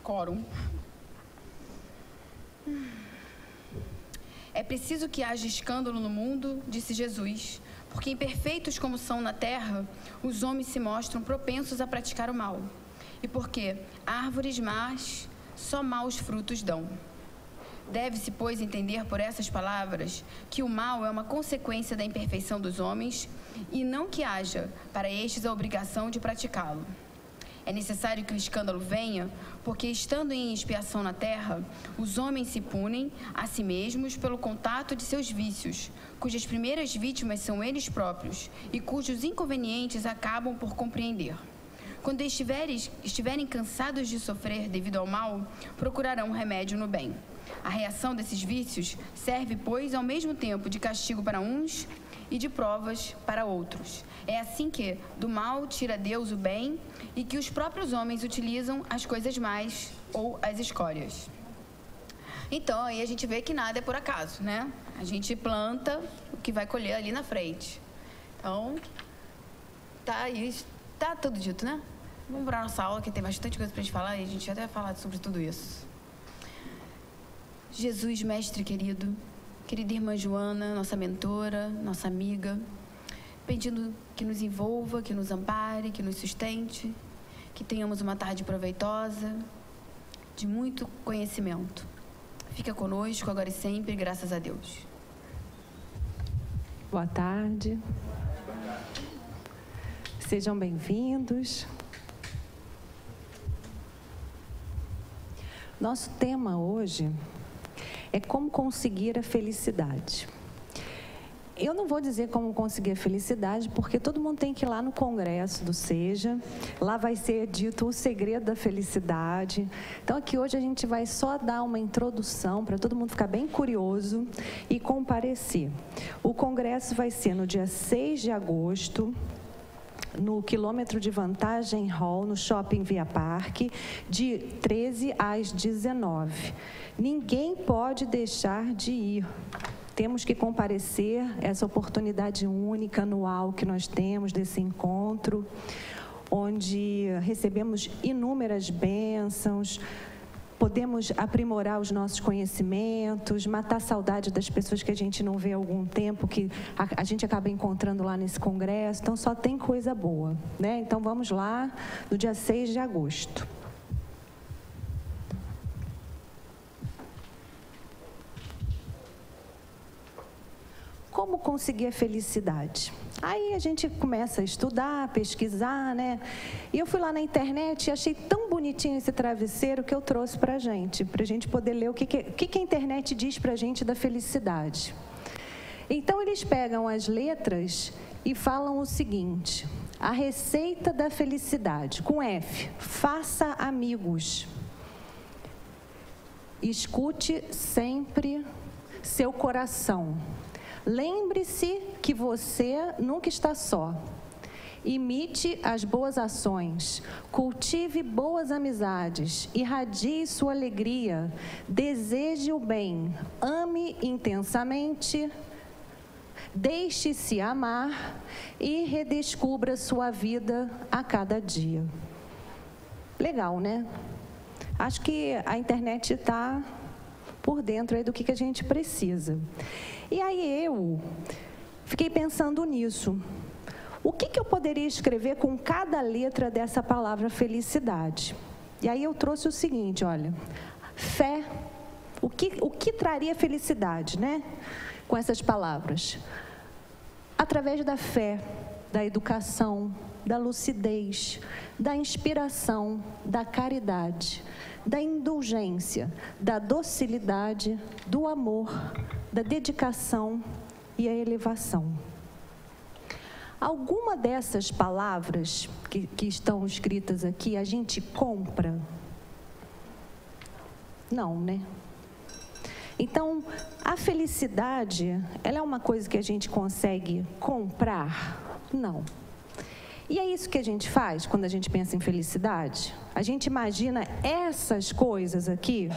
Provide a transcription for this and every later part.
Quórum. É preciso que haja escândalo no mundo, disse Jesus, porque imperfeitos como são na terra, os homens se mostram propensos a praticar o mal. E porque árvores más só maus frutos dão. Deve-se, pois, entender por essas palavras que o mal é uma consequência da imperfeição dos homens e não que haja para estes a obrigação de praticá-lo. É necessário que o escândalo venha, porque, estando em expiação na terra, os homens se punem a si mesmos pelo contato de seus vícios, cujas primeiras vítimas são eles próprios e cujos inconvenientes acabam por compreender. Quando estiverem cansados de sofrer devido ao mal, procurarão remédio no bem. A reação desses vícios serve, pois, ao mesmo tempo de castigo para uns e de provas para outros. É assim que do mal tira Deus o bem e que os próprios homens utilizam as coisas más ou as escórias. Então, aí a gente vê que nada é por acaso, né? A gente planta o que vai colher ali na frente. Então, tá tudo dito, né? Vamos para a nossa aula, que tem bastante coisa para a gente falar e a gente até vai falar sobre tudo isso. Jesus, mestre querido, querida irmã Joana, nossa mentora, nossa amiga, pedindo que nos envolva, que nos ampare, que nos sustente, que tenhamos uma tarde proveitosa, de muito conhecimento. Fica conosco agora e sempre, graças a Deus. Boa tarde. Sejam bem-vindos. Nosso tema hoje é como conseguir a felicidade. Eu não vou dizer como conseguir a felicidade, porque todo mundo tem que ir lá no congresso do SEJA. Lá vai ser dito o segredo da felicidade. Então, aqui hoje a gente vai só dar uma introdução para todo mundo ficar bem curioso e comparecer. O congresso vai ser no dia 6 de agosto, no quilômetro de Vantagem Hall, no Shopping Via Parque, de 13 às 19. Ninguém pode deixar de ir. Temos que comparecer, essa oportunidade única, anual que nós temos desse encontro, onde recebemos inúmeras bênçãos, podemos aprimorar os nossos conhecimentos, matar a saudade das pessoas que a gente não vê há algum tempo, que a gente acaba encontrando lá nesse congresso. Então, só tem coisa boa, né? Então, vamos lá no dia 6 de agosto. Como conseguir a felicidade? Aí a gente começa a estudar, pesquisar, né? E eu fui lá na internet e achei tão bonitinho esse travesseiro que eu trouxe para a gente poder ler o que a internet diz para a gente da felicidade. Então, eles pegam as letras e falam o seguinte: a receita da felicidade, com F, faça amigos. Escute sempre seu coração. Lembre-se que você nunca está só. Imite as boas ações, cultive boas amizades, irradie sua alegria, deseje o bem, ame intensamente, deixe-se amar e redescubra sua vida a cada dia. Legal, né? Acho que a internet está por dentro aí do que a gente precisa. E aí eu fiquei pensando nisso. O que eu poderia escrever com cada letra dessa palavra felicidade? E aí eu trouxe o seguinte, olha, fé. O que traria felicidade, né? Com essas palavras. Através da fé, da educação, da lucidez, da inspiração, da caridade, da indulgência, da docilidade, do amor, da dedicação e a elevação. Alguma dessas palavras que estão escritas aqui, a gente compra? Não, né? Então, a felicidade, ela é uma coisa que a gente consegue comprar? Não. E é isso que a gente faz quando a gente pensa em felicidade? A gente imagina essas coisas aqui.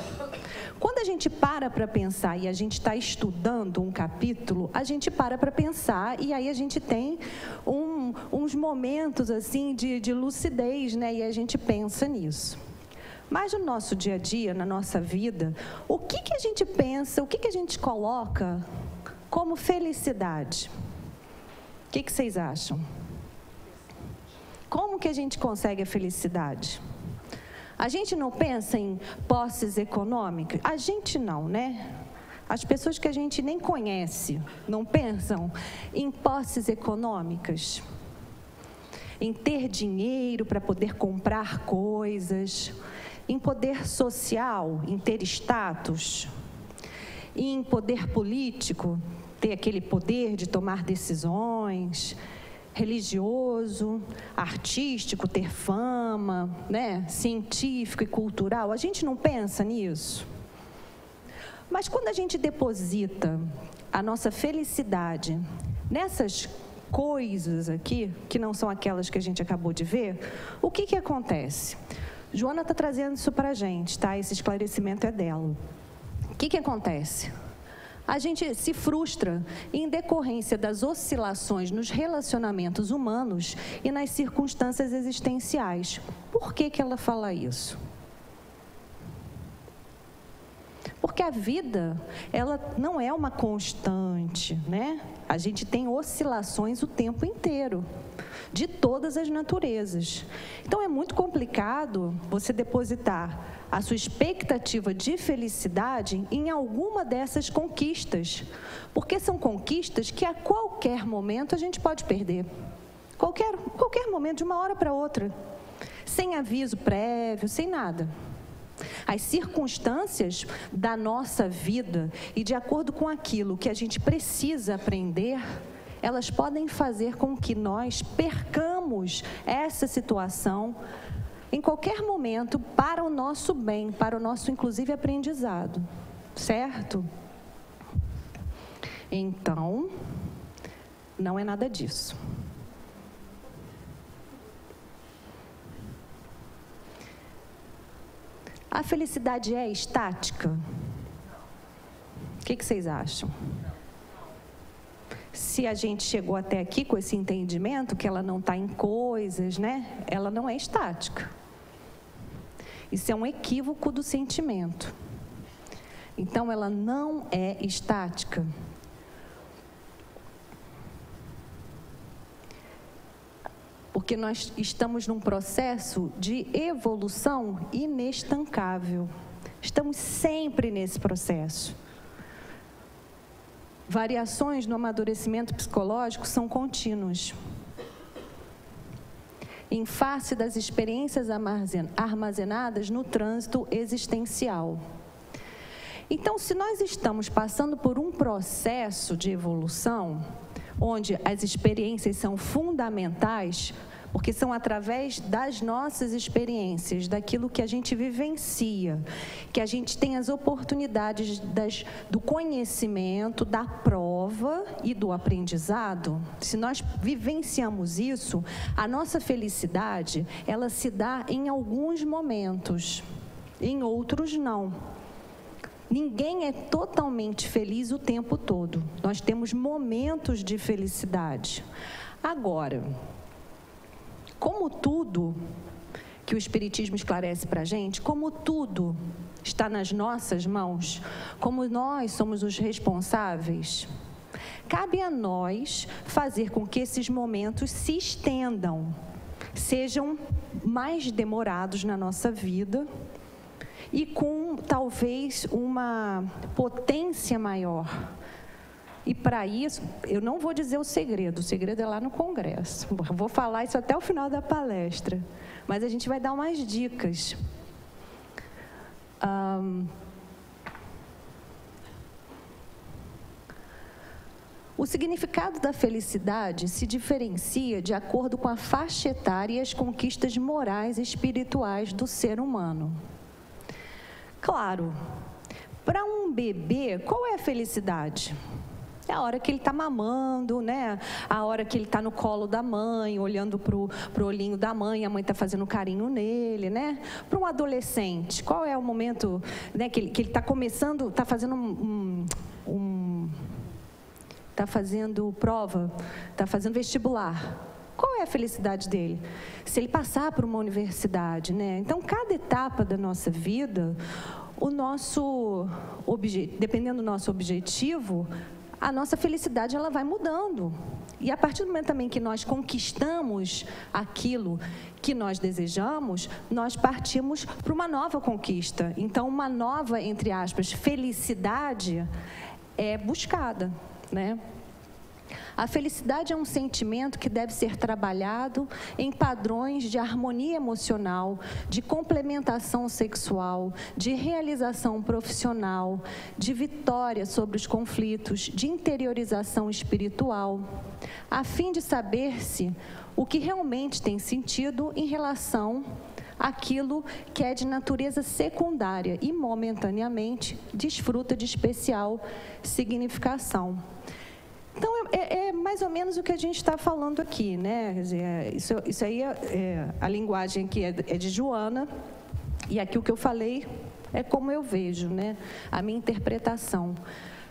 Quando a gente para pensar e a gente está estudando um capítulo, a gente para pensar e aí a gente tem uns momentos assim de lucidez, né? E a gente pensa nisso. Mas no nosso dia a dia, na nossa vida, o que a gente pensa, o que a gente coloca como felicidade? O que vocês acham? Como que a gente consegue a felicidade? A gente não pensa em posses econômicas? A gente não, né? As pessoas que a gente nem conhece não pensam em posses econômicas, em ter dinheiro para poder comprar coisas, em poder social, em ter status, em poder político, ter aquele poder de tomar decisões, religioso, artístico, ter fama, né? Científico e cultural. A gente não pensa nisso. Mas quando a gente deposita a nossa felicidade nessas coisas aqui, que não são aquelas que a gente acabou de ver, o que acontece? Joana está trazendo isso para a gente, tá? Esse esclarecimento é dela. O que acontece? A gente se frustra em decorrência das oscilações nos relacionamentos humanos e nas circunstâncias existenciais. Por que ela fala isso? Porque a vida, ela não é uma constante, né? A gente tem oscilações o tempo inteiro, de todas as naturezas. Então, é muito complicado você depositar a sua expectativa de felicidade em alguma dessas conquistas, porque são conquistas que a qualquer momento a gente pode perder. Qualquer momento, de uma hora para outra, sem aviso prévio, sem nada. As circunstâncias da nossa vida e de acordo com aquilo que a gente precisa aprender, elas podem fazer com que nós percamos essa situação em qualquer momento para o nosso bem, para o nosso, inclusive, aprendizado, certo? Então, não é nada disso. A felicidade é estática? O que vocês acham? Se a gente chegou até aqui com esse entendimento que ela não está em coisas, né? Ela não é estática. Isso é um equívoco do sentimento. Então, ela não é estática. Porque nós estamos num processo de evolução inestancável. Estamos sempre nesse processo. Variações no amadurecimento psicológico são contínuas. Em face das experiências armazenadas no trânsito existencial. Então, se nós estamos passando por um processo de evolução, onde as experiências são fundamentais, porque são através das nossas experiências, daquilo que a gente vivencia, que a gente tem as oportunidades do conhecimento, da prova e do aprendizado. Se nós vivenciamos isso, a nossa felicidade, ela se dá em alguns momentos, em outros não. Ninguém é totalmente feliz o tempo todo. Nós temos momentos de felicidade. Agora, como tudo que o Espiritismo esclarece para a gente, como tudo está nas nossas mãos, como nós somos os responsáveis, cabe a nós fazer com que esses momentos se estendam, sejam mais demorados na nossa vida, e com, talvez, uma potência maior. E para isso, eu não vou dizer o segredo é lá no Congresso. Vou falar isso até o final da palestra. Mas a gente vai dar umas dicas. O significado da felicidade se diferencia de acordo com a faixa etária e as conquistas morais e espirituais do ser humano. Claro, para um bebê, qual é a felicidade? É a hora que ele está mamando, né? A hora que ele está no colo da mãe, olhando para o olhinho da mãe, a mãe está fazendo carinho nele, né? Para um adolescente, qual é o momento, né, que ele está começando, está fazendo está fazendo prova, está fazendo vestibular. Qual é a felicidade dele? Se ele passar por uma universidade, né? Então, cada etapa da nossa vida, dependendo do nosso objetivo, a nossa felicidade ela vai mudando. E a partir do momento também que nós conquistamos aquilo que nós desejamos, nós partimos para uma nova conquista. Então, uma nova, entre aspas, felicidade é buscada, né? A felicidade é um sentimento que deve ser trabalhado em padrões de harmonia emocional, de complementação sexual, de realização profissional, de vitória sobre os conflitos, de interiorização espiritual, a fim de saber-se o que realmente tem sentido em relação àquilo que é de natureza secundária e, momentaneamente, desfruta de especial significação. Então, é mais ou menos o que a gente está falando aqui, né? Quer dizer, isso aí, a linguagem aqui é de Joana, e aqui o que eu falei é como eu vejo, né? A minha interpretação.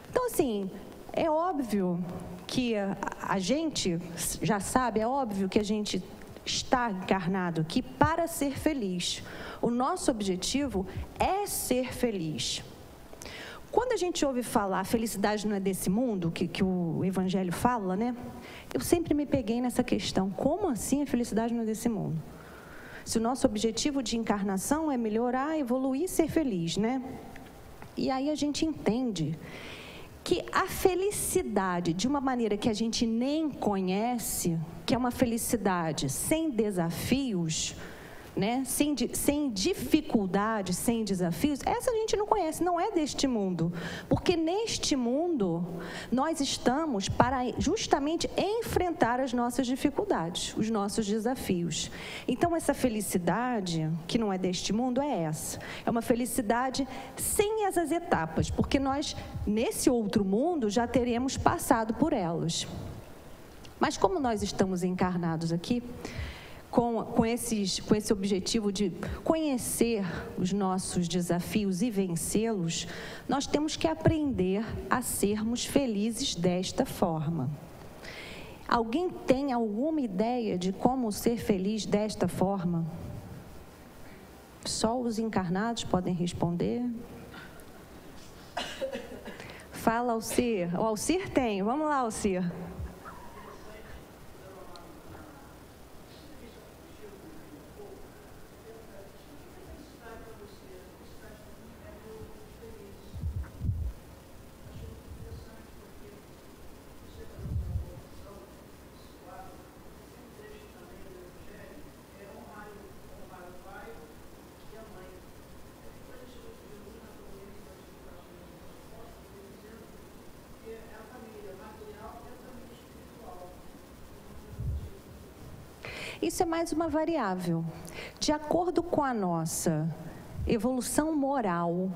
Então, assim, é óbvio que a gente já sabe, é óbvio que a gente está encarnado aqui para ser feliz. O nosso objetivo é ser feliz. Quando a gente ouve falar, a felicidade não é desse mundo, que o Evangelho fala, né? Eu sempre me peguei nessa questão, como assim a felicidade não é desse mundo? Se o nosso objetivo de encarnação é melhorar, evoluir e ser feliz, né? E aí a gente entende que a felicidade, de uma maneira que a gente nem conhece, que é uma felicidade sem desafios, né? Sem dificuldade, sem desafios, essa a gente não conhece, não é deste mundo. Porque neste mundo, nós estamos para justamente enfrentar as nossas dificuldades, os nossos desafios. Então, essa felicidade, que não é deste mundo, é essa. É uma felicidade sem essas etapas, porque nós, nesse outro mundo, já teremos passado por elas. Mas como nós estamos encarnados aqui, com esse objetivo de conhecer os nossos desafios e vencê-los, nós temos que aprender a sermos felizes desta forma. Alguém tem alguma ideia de como ser feliz desta forma? Só os encarnados podem responder? Fala, Alcir. O Alcir tem. Vamos lá, Alcir. Isso é mais uma variável. De acordo com a nossa evolução moral,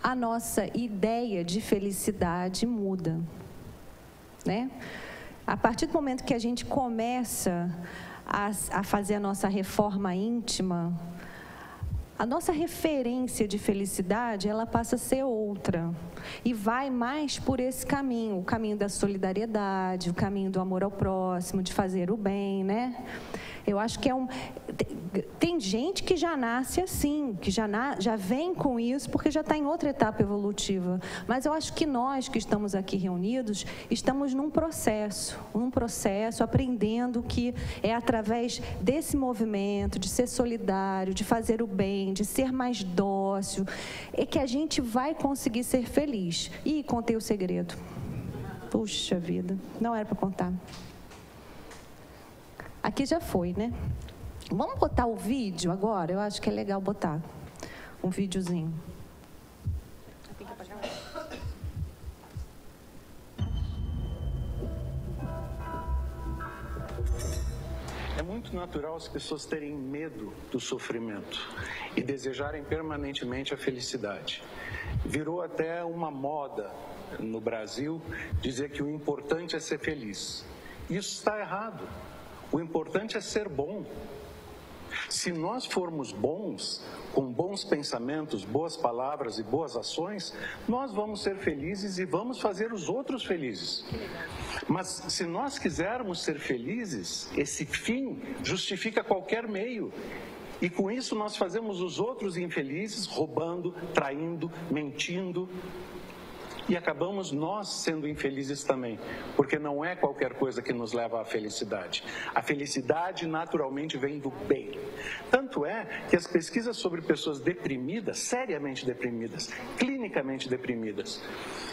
a nossa ideia de felicidade muda, né? A partir do momento que a gente começa a fazer a nossa reforma íntima, a nossa referência de felicidade, ela passa a ser outra. E vai mais por esse caminho, o caminho da solidariedade, o caminho do amor ao próximo, de fazer o bem, né? Eu acho que tem gente que já nasce assim, que já vem com isso, porque já está em outra etapa evolutiva. Mas eu acho que nós que estamos aqui reunidos, estamos num processo, aprendendo que é através desse movimento, de ser solidário, de fazer o bem, de ser mais dócil, é que a gente vai conseguir ser feliz. Ih, contei o segredo. Puxa vida, não era para contar. Aqui já foi, né? Vamos botar o vídeo agora? Eu acho que é legal botar um videozinho. É muito natural as pessoas terem medo do sofrimento e desejarem permanentemente a felicidade. Virou até uma moda no Brasil dizer que o importante é ser feliz. Isso está errado. O importante é ser bom. Se nós formos bons, com bons pensamentos, boas palavras e boas ações, nós vamos ser felizes e vamos fazer os outros felizes. Mas se nós quisermos ser felizes, esse fim justifica qualquer meio. E com isso nós fazemos os outros infelizes, roubando, traindo, mentindo. E acabamos nós sendo infelizes também, porque não é qualquer coisa que nos leva à felicidade. A felicidade naturalmente vem do bem. Tanto é que as pesquisas sobre pessoas deprimidas, seriamente deprimidas, clinicamente deprimidas,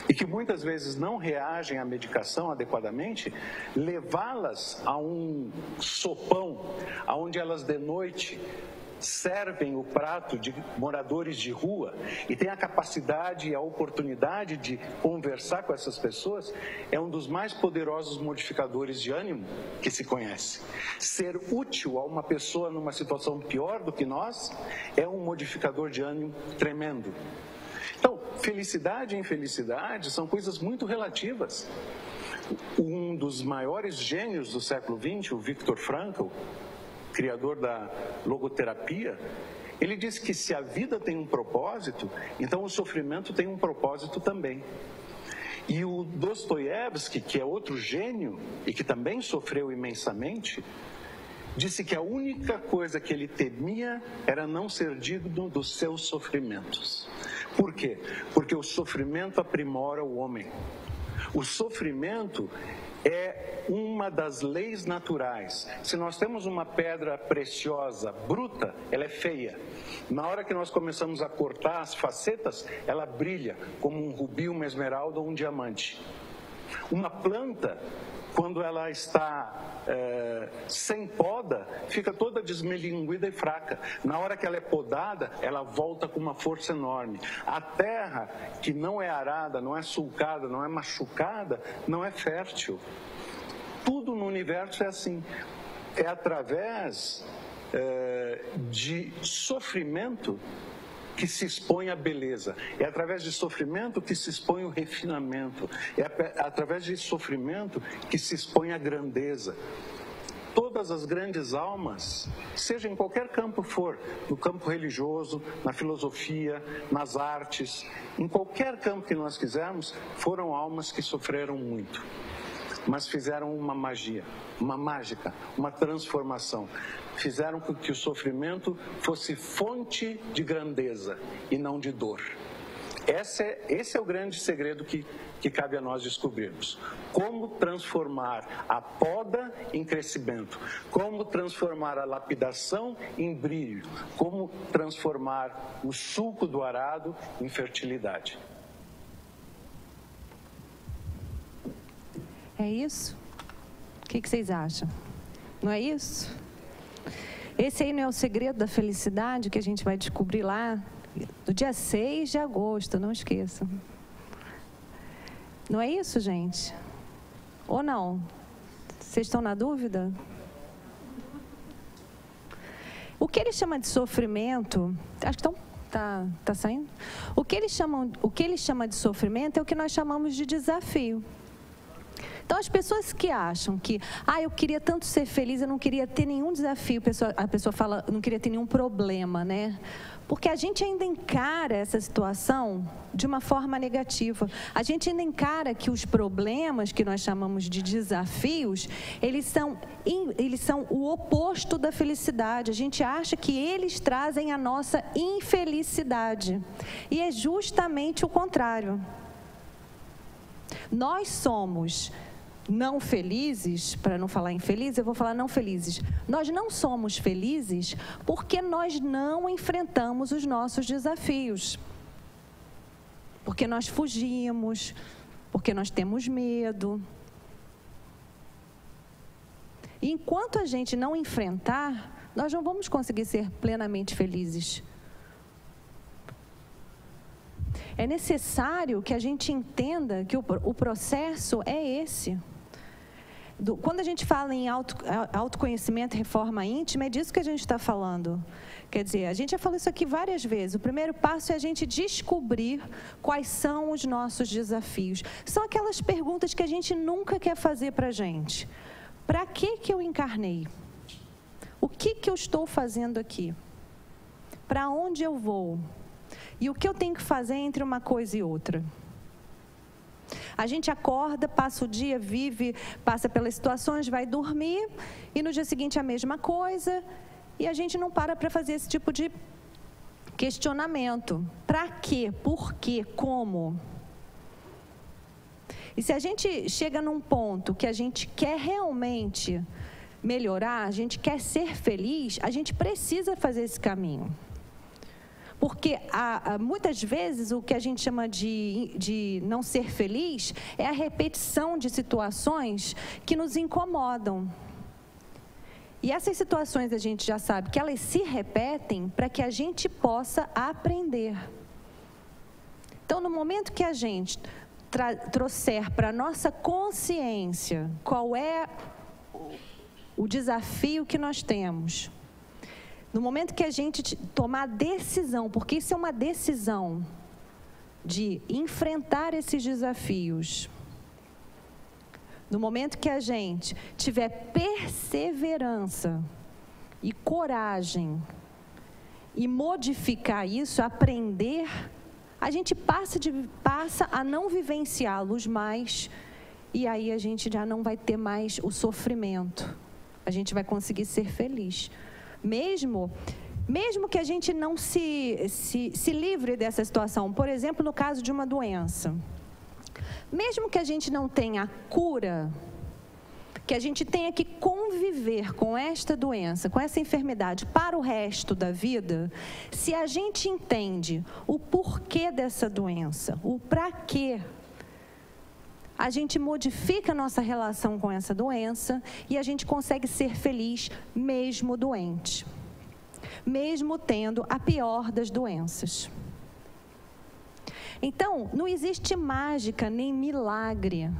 e que muitas vezes não reagem à medicação adequadamente, levá-las a um sopão, onde elas de noite servem o prato de moradores de rua e têm a capacidade e a oportunidade de conversar com essas pessoas, é um dos mais poderosos modificadores de ânimo que se conhece. Ser útil a uma pessoa numa situação pior do que nós é um modificador de ânimo tremendo. Então, felicidade e infelicidade são coisas muito relativas. Um dos maiores gênios do século XX, o Viktor Frankl, criador da logoterapia, ele diz que se a vida tem um propósito, então o sofrimento tem um propósito também. E o Dostoiévski, que é outro gênio e que também sofreu imensamente, disse que a única coisa que ele temia era não ser digno dos seus sofrimentos. Por quê? Porque o sofrimento aprimora o homem. O sofrimento é uma das leis naturais. Se nós temos uma pedra preciosa, bruta, ela é feia. Na hora que nós começamos a cortar as facetas, ela brilha como um rubi, uma esmeralda ou um diamante. Uma planta, quando ela está sem poda, fica toda desmelinguida e fraca. Na hora que ela é podada, ela volta com uma força enorme. A terra que não é arada, não é sulcada, não é machucada, não é fértil. Tudo no universo é assim. É através de sofrimento que se expõe a beleza. É através de sofrimento que se expõe o refinamento. É através de sofrimento que se expõe a grandeza. Todas as grandes almas, seja em qualquer campo for, no campo religioso, na filosofia, nas artes, em qualquer campo que nós quisermos, foram almas que sofreram muito, mas fizeram uma magia, uma mágica, uma transformação. Fizeram com que o sofrimento fosse fonte de grandeza e não de dor. Esse é o grande segredo que cabe a nós descobrirmos. Como transformar a poda em crescimento. Como transformar a lapidação em brilho. Como transformar o sulco do arado em fertilidade. É isso? O que vocês acham? Não é isso? Esse aí não é o segredo da felicidade que a gente vai descobrir lá no dia 6 de agosto, não esqueçam. Não é isso, gente? Ou não? Vocês estão na dúvida? O que ele chama de sofrimento, acho que tá saindo? O que ele chama de sofrimento é o que nós chamamos de desafio. Então, as pessoas que acham que, eu queria tanto ser feliz, eu não queria ter nenhum desafio, a pessoa fala, não queria ter nenhum problema, né? Porque a gente ainda encara essa situação de uma forma negativa. A gente ainda encara que os problemas que nós chamamos de desafios, eles são o oposto da felicidade. A gente acha que eles trazem a nossa infelicidade. E é justamente o contrário. Nós somos não felizes, para não falar infeliz, eu vou falar não felizes. Nós não somos felizes porque nós não enfrentamos os nossos desafios. Porque nós fugimos, porque nós temos medo. E enquanto a gente não enfrentar, nós não vamos conseguir ser plenamente felizes. É necessário que a gente entenda que o processo é esse. Quando a gente fala em autoconhecimento e reforma íntima, é disso que a gente está falando. Quer dizer, a gente já falou isso aqui várias vezes. O primeiro passo é a gente descobrir quais são os nossos desafios. São aquelas perguntas que a gente nunca quer fazer para a gente. Para que eu encarnei? O que eu estou fazendo aqui? Para onde eu vou? E o que eu tenho que fazer entre uma coisa e outra? A gente acorda, passa o dia, vive, passa pelas situações, vai dormir, e no dia seguinte a mesma coisa, e a gente não para fazer esse tipo de questionamento. Para quê? Por quê? Como? E se a gente chega num ponto que a gente quer realmente melhorar, a gente quer ser feliz, a gente precisa fazer esse caminho. Porque muitas vezes o que a gente chama de não ser feliz é a repetição de situações que nos incomodam. E essas situações a gente já sabe que elas se repetem para que a gente possa aprender. Então, no momento que a gente trouxer para a nossa consciência qual é o desafio que nós temos, no momento que a gente tomar a decisão, porque isso é uma decisão de enfrentar esses desafios, no momento que a gente tiver perseverança e coragem e modificar isso, aprender, a gente passa a não vivenciá-los mais, e aí a gente já não vai ter mais o sofrimento. A gente vai conseguir ser feliz. Mesmo que a gente não se livre dessa situação, por exemplo, no caso de uma doença. Mesmo que a gente não tenha cura, que a gente tenha que conviver com esta doença, com essa enfermidade para o resto da vida, se a gente entende o porquê dessa doença, o para quê, a gente modifica a nossa relação com essa doença e a gente consegue ser feliz mesmo doente, mesmo tendo a pior das doenças. Então, não existe mágica nem milagre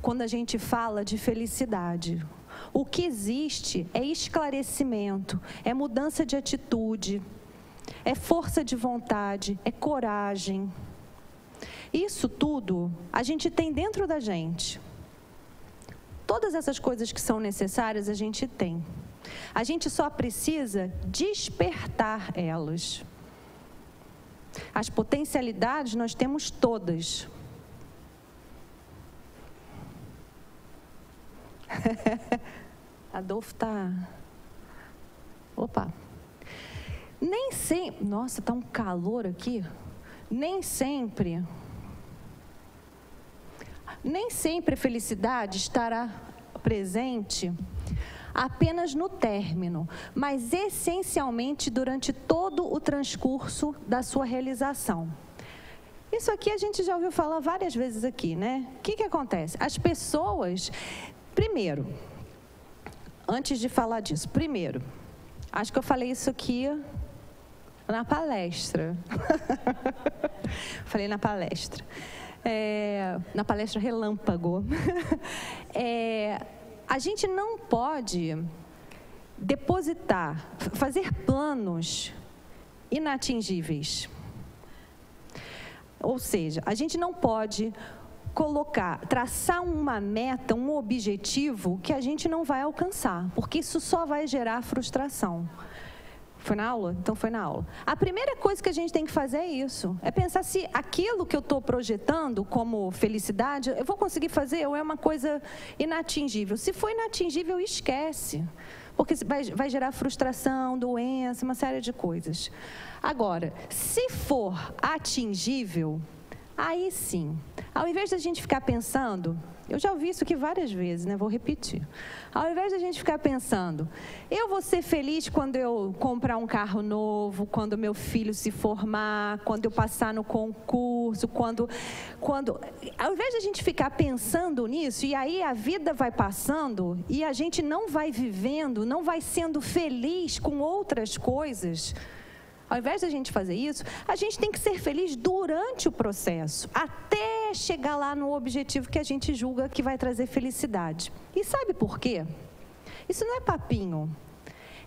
quando a gente fala de felicidade. O que existe é esclarecimento, é mudança de atitude, é força de vontade, é coragem. Isso tudo a gente tem dentro da gente. Todas essas coisas que são necessárias a gente tem. A gente só precisa despertar elas. As potencialidades nós temos todas. Adolfo tá... Opa! Nem sempre... Nossa, tá um calor aqui. Nem sempre a felicidade estará presente apenas no término, mas essencialmente durante todo o transcurso da sua realização. Isso aqui a gente já ouviu falar várias vezes aqui, né? O que acontece? As pessoas... Primeiro, antes de falar disso, acho que eu falei isso aqui na palestra. Falei na palestra. Na palestra relâmpago. A gente não pode fazer planos inatingíveis. Ou seja, a gente não pode traçar uma meta, um objetivo que a gente não vai alcançar, porque isso só vai gerar frustração. Foi na aula? Então foi na aula. A primeira coisa que a gente tem que fazer é isso, é pensar se aquilo que eu estou projetando como felicidade, eu vou conseguir fazer ou é uma coisa inatingível. Se for inatingível, esquece, porque vai gerar frustração, doença, uma série de coisas. Agora, se for atingível, aí sim, ao invés da gente ficar pensando, eu já ouvi isso aqui várias vezes, né? Vou repetir. Ao invés da gente ficar pensando, eu vou ser feliz quando eu comprar um carro novo, quando meu filho se formar, quando eu passar no concurso, ao invés da gente ficar pensando nisso, e aí a vida vai passando, e a gente não vai vivendo, não vai sendo feliz com outras coisas. Ao invés da gente fazer isso, a gente tem que ser feliz durante o processo, até chegar lá no objetivo que a gente julga que vai trazer felicidade. E sabe por quê? Isso não é papinho.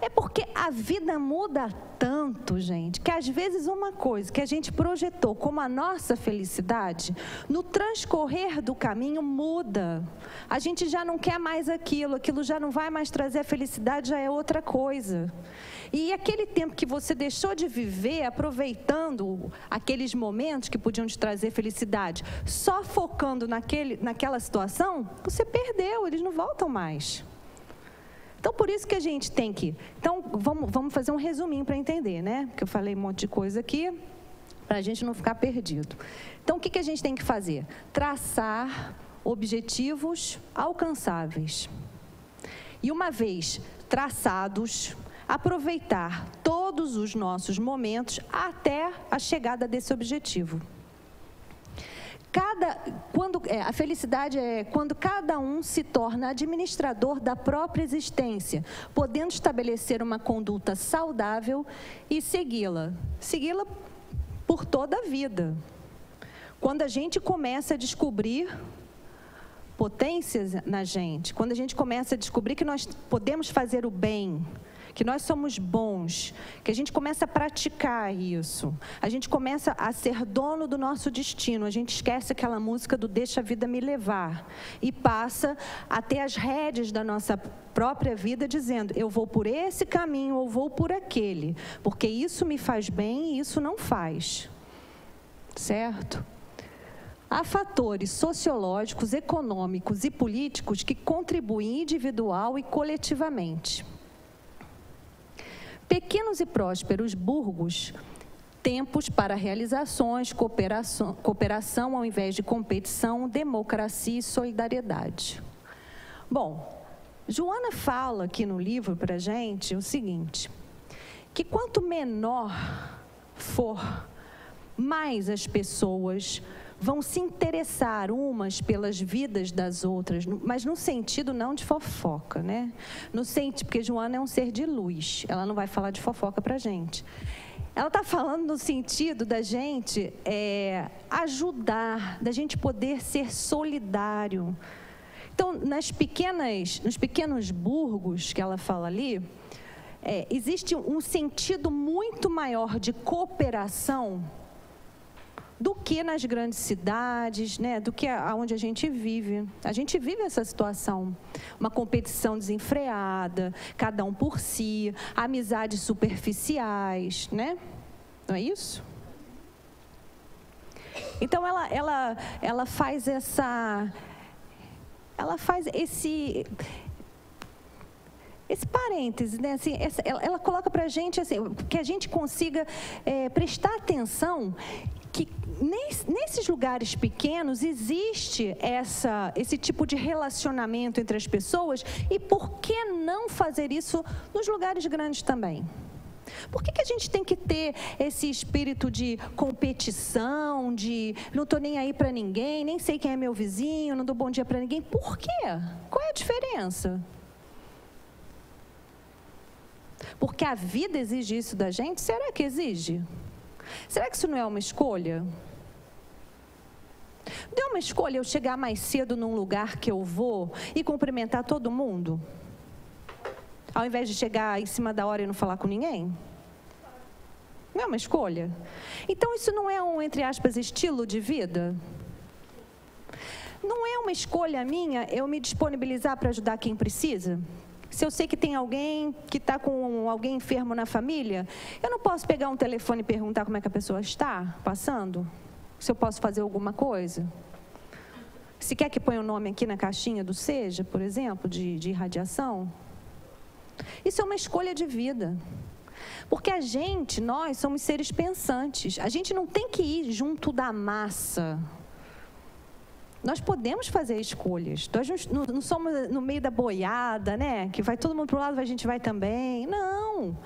É porque a vida muda tanto, gente, que às vezes uma coisa que a gente projetou como a nossa felicidade, no transcorrer do caminho muda. A gente já não quer mais aquilo já não vai mais trazer a felicidade, já é outra coisa. E aquele tempo que você deixou de viver, aproveitando aqueles momentos que podiam te trazer felicidade, só focando naquela situação, você perdeu, eles não voltam mais. Então, por isso que a gente tem que... Então, vamos fazer um resuminho para entender, né? Porque eu falei um monte de coisa aqui, para a gente não ficar perdido. Então, o que a gente tem que fazer? Traçar objetivos alcançáveis. E uma vez traçados, aproveitar todos os nossos momentos até a chegada desse objetivo. A felicidade é quando cada um se torna administrador da própria existência, podendo estabelecer uma conduta saudável e segui-la por toda a vida. Quando a gente começa a descobrir potências na gente, quando a gente começa a descobrir que nós podemos fazer o bem, que nós somos bons, que a gente começa a praticar isso, a gente começa a ser dono do nosso destino, a gente esquece aquela música do deixa a vida me levar e passa a ter as rédeas da nossa própria vida dizendo, eu vou por esse caminho ou vou por aquele, porque isso me faz bem e isso não faz, certo? Há fatores sociológicos, econômicos e políticos que contribuem individual e coletivamente. Pequenos e prósperos burgos, tempos para realizações, cooperação ao invés de competição, democracia e solidariedade. Bom, Joana fala aqui no livro para a gente o seguinte, que quanto menor for, mais as pessoas vão se interessar umas pelas vidas das outras, mas no sentido não de fofoca, né? No sentido, porque Joana é um ser de luz, ela não vai falar de fofoca para a gente. Ela está falando no sentido da gente ajudar, da gente poder ser solidário. Então, nos pequenos burgos que ela fala ali, existe um sentido muito maior de cooperação do que nas grandes cidades, né? Do que onde a gente vive. A gente vive essa situação, uma competição desenfreada, cada um por si, amizades superficiais, né? Não é isso? Então, ela faz esse parêntese, né? Assim, ela coloca para a gente assim, que a gente consiga prestar atenção que nesses lugares pequenos existe esse tipo de relacionamento entre as pessoas e por que não fazer isso nos lugares grandes também? Por que a gente tem que ter esse espírito de competição, de não estou nem aí para ninguém, nem sei quem é meu vizinho, não dou bom dia para ninguém? Por quê? Qual é a diferença? Porque a vida exige isso da gente? Será que exige? Será que isso não é uma escolha? Não é uma escolha eu chegar mais cedo num lugar que eu vou e cumprimentar todo mundo? Ao invés de chegar em cima da hora e não falar com ninguém? Não é uma escolha? Então isso não é um, entre aspas, estilo de vida? Não é uma escolha minha eu me disponibilizar para ajudar quem precisa? Se eu sei que tem alguém que está com alguém enfermo na família, eu não posso pegar um telefone e perguntar como é que a pessoa está passando? Se eu posso fazer alguma coisa? Se quer que ponha o nome aqui na caixinha do SEJA, por exemplo, de irradiação? Isso é uma escolha de vida. Porque nós somos seres pensantes. A gente não tem que ir junto da massa. Nós podemos fazer escolhas. Nós não somos no meio da boiada, né? Que vai todo mundo para um lado, a gente vai também. Não.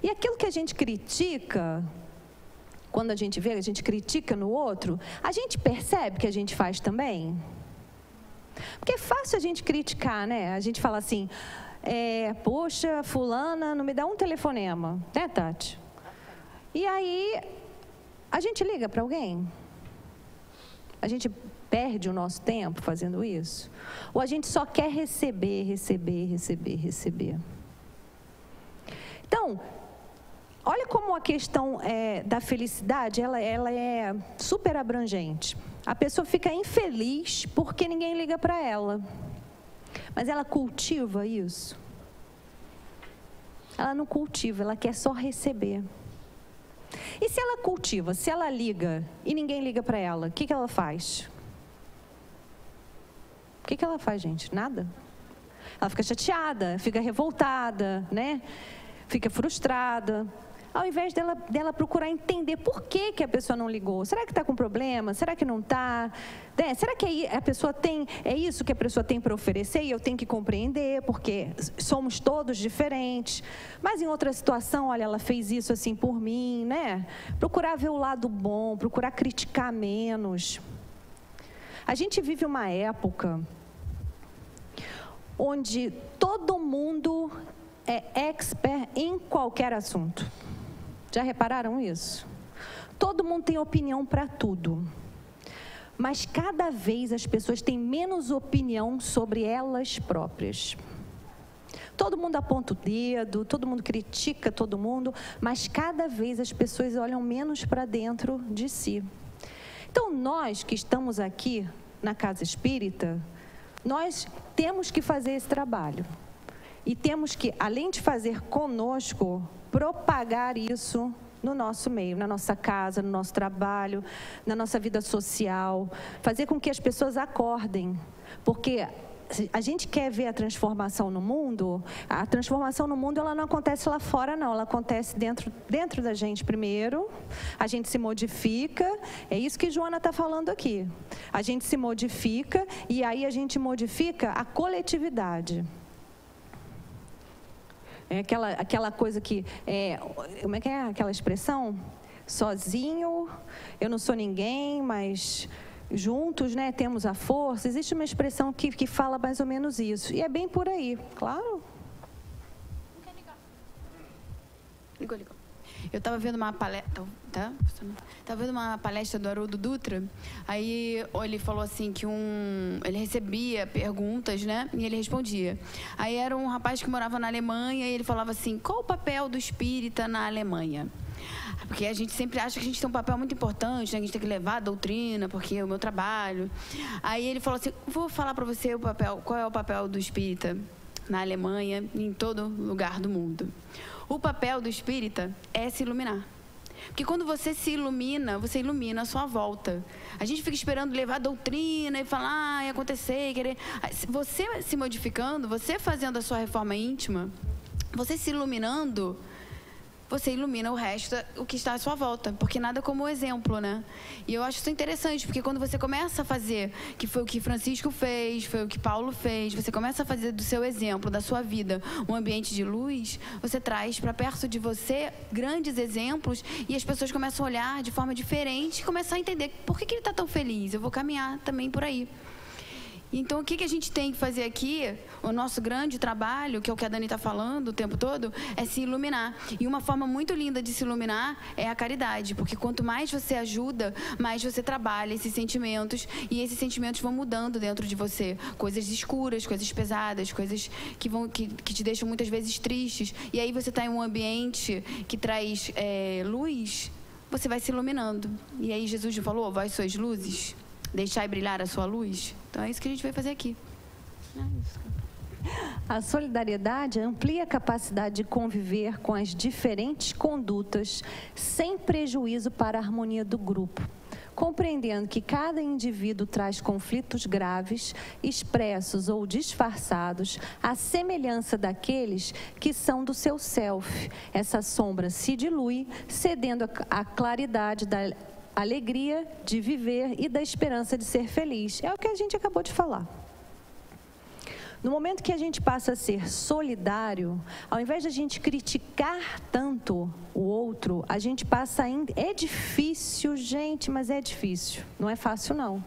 E aquilo que a gente critica, quando a gente critica no outro, a gente percebe que a gente faz também? Porque é fácil a gente criticar, né? A gente fala assim, poxa, fulana, não me dá um telefonema, né, Tati? E aí, a gente liga para alguém? A gente perde o nosso tempo fazendo isso? Ou a gente só quer receber? Então, olha como a questão da felicidade, ela é super abrangente. A pessoa fica infeliz porque ninguém liga para ela. Mas ela cultiva isso? Ela não cultiva, ela quer só receber. E se ela cultiva, se ela liga e ninguém liga para ela, o que ela faz? O que ela faz, gente? Nada. Ela fica chateada, fica revoltada, né? Fica frustrada. Ao invés dela procurar entender por que a pessoa não ligou. Será que está com problema? Será que não está? Será que a pessoa tem... É isso que a pessoa tem para oferecer e eu tenho que compreender, porque somos todos diferentes. Mas em outra situação, olha, ela fez isso assim por mim, né? Procurar ver o lado bom, procurar criticar menos. A gente vive uma época onde todo mundo é expert em qualquer assunto. Já repararam isso? Todo mundo tem opinião para tudo. Mas cada vez as pessoas têm menos opinião sobre elas próprias. Todo mundo aponta o dedo, todo mundo critica todo mundo, mas cada vez as pessoas olham menos para dentro de si. Então, nós que estamos aqui na Casa Espírita, nós temos que fazer esse trabalho. E temos que, além de fazer conosco, propagar isso no nosso meio, na nossa casa, no nosso trabalho, na nossa vida social. Fazer com que as pessoas acordem. Porque a gente quer ver a transformação no mundo, a transformação no mundo ela não acontece lá fora não, ela acontece dentro da gente primeiro, a gente se modifica, é isso que Joana está falando aqui. A gente se modifica e aí a gente modifica a coletividade. É aquela coisa que, como é que é aquela expressão? Sozinho, eu não sou ninguém, mas juntos, né, temos a força. Existe uma expressão que fala mais ou menos isso. E é bem por aí, claro. Não quer ligar. Ligou. Eu estava vendo uma palestra, Estava vendo uma palestra do Haroldo Dutra, aí ele falou assim que ele recebia perguntas, né, e ele respondia. Aí era um rapaz que morava na Alemanha e ele falava assim, qual o papel do espírita na Alemanha? Porque a gente sempre acha que a gente tem um papel muito importante, né? A gente tem que levar a doutrina, porque é o meu trabalho. Aí ele falou assim, vou falar para você qual é o papel do espírita na Alemanha e em todo lugar do mundo. O papel do espírita é se iluminar. Porque quando você se ilumina, você ilumina a sua volta. A gente fica esperando levar a doutrina e falar, e acontecer, querer... Você se modificando, você fazendo a sua reforma íntima, você se iluminando, você ilumina o resto, o que está à sua volta. Porque nada como o exemplo, né? E eu acho isso interessante, porque quando você começa a fazer, que foi o que Francisco fez, foi o que Paulo fez, você começa a fazer do seu exemplo, da sua vida, um ambiente de luz, você traz para perto de você grandes exemplos e as pessoas começam a olhar de forma diferente e começam a entender por que ele está tão feliz, eu vou caminhar também por aí. Então, o que a gente tem que fazer aqui, o nosso grande trabalho, que é o que a Dani está falando o tempo todo, é se iluminar. E uma forma muito linda de se iluminar é a caridade, porque quanto mais você ajuda, mais você trabalha esses sentimentos, e esses sentimentos vão mudando dentro de você. Coisas escuras, coisas pesadas, coisas que te deixam muitas vezes tristes. E aí você está em um ambiente que traz luz, você vai se iluminando. E aí Jesus falou, vós sois luzes, deixai brilhar a sua luz. Então é isso que a gente vai fazer aqui. A solidariedade amplia a capacidade de conviver com as diferentes condutas sem prejuízo para a harmonia do grupo, compreendendo que cada indivíduo traz conflitos graves, expressos ou disfarçados, à semelhança daqueles que são do seu self. Essa sombra se dilui, cedendo à claridade da alegria de viver e da esperança de ser feliz. É o que a gente acabou de falar. No momento que a gente passa a ser solidário, ao invés de a gente criticar tanto o outro, a gente passa a... É difícil, gente, mas é difícil. Não é fácil, não.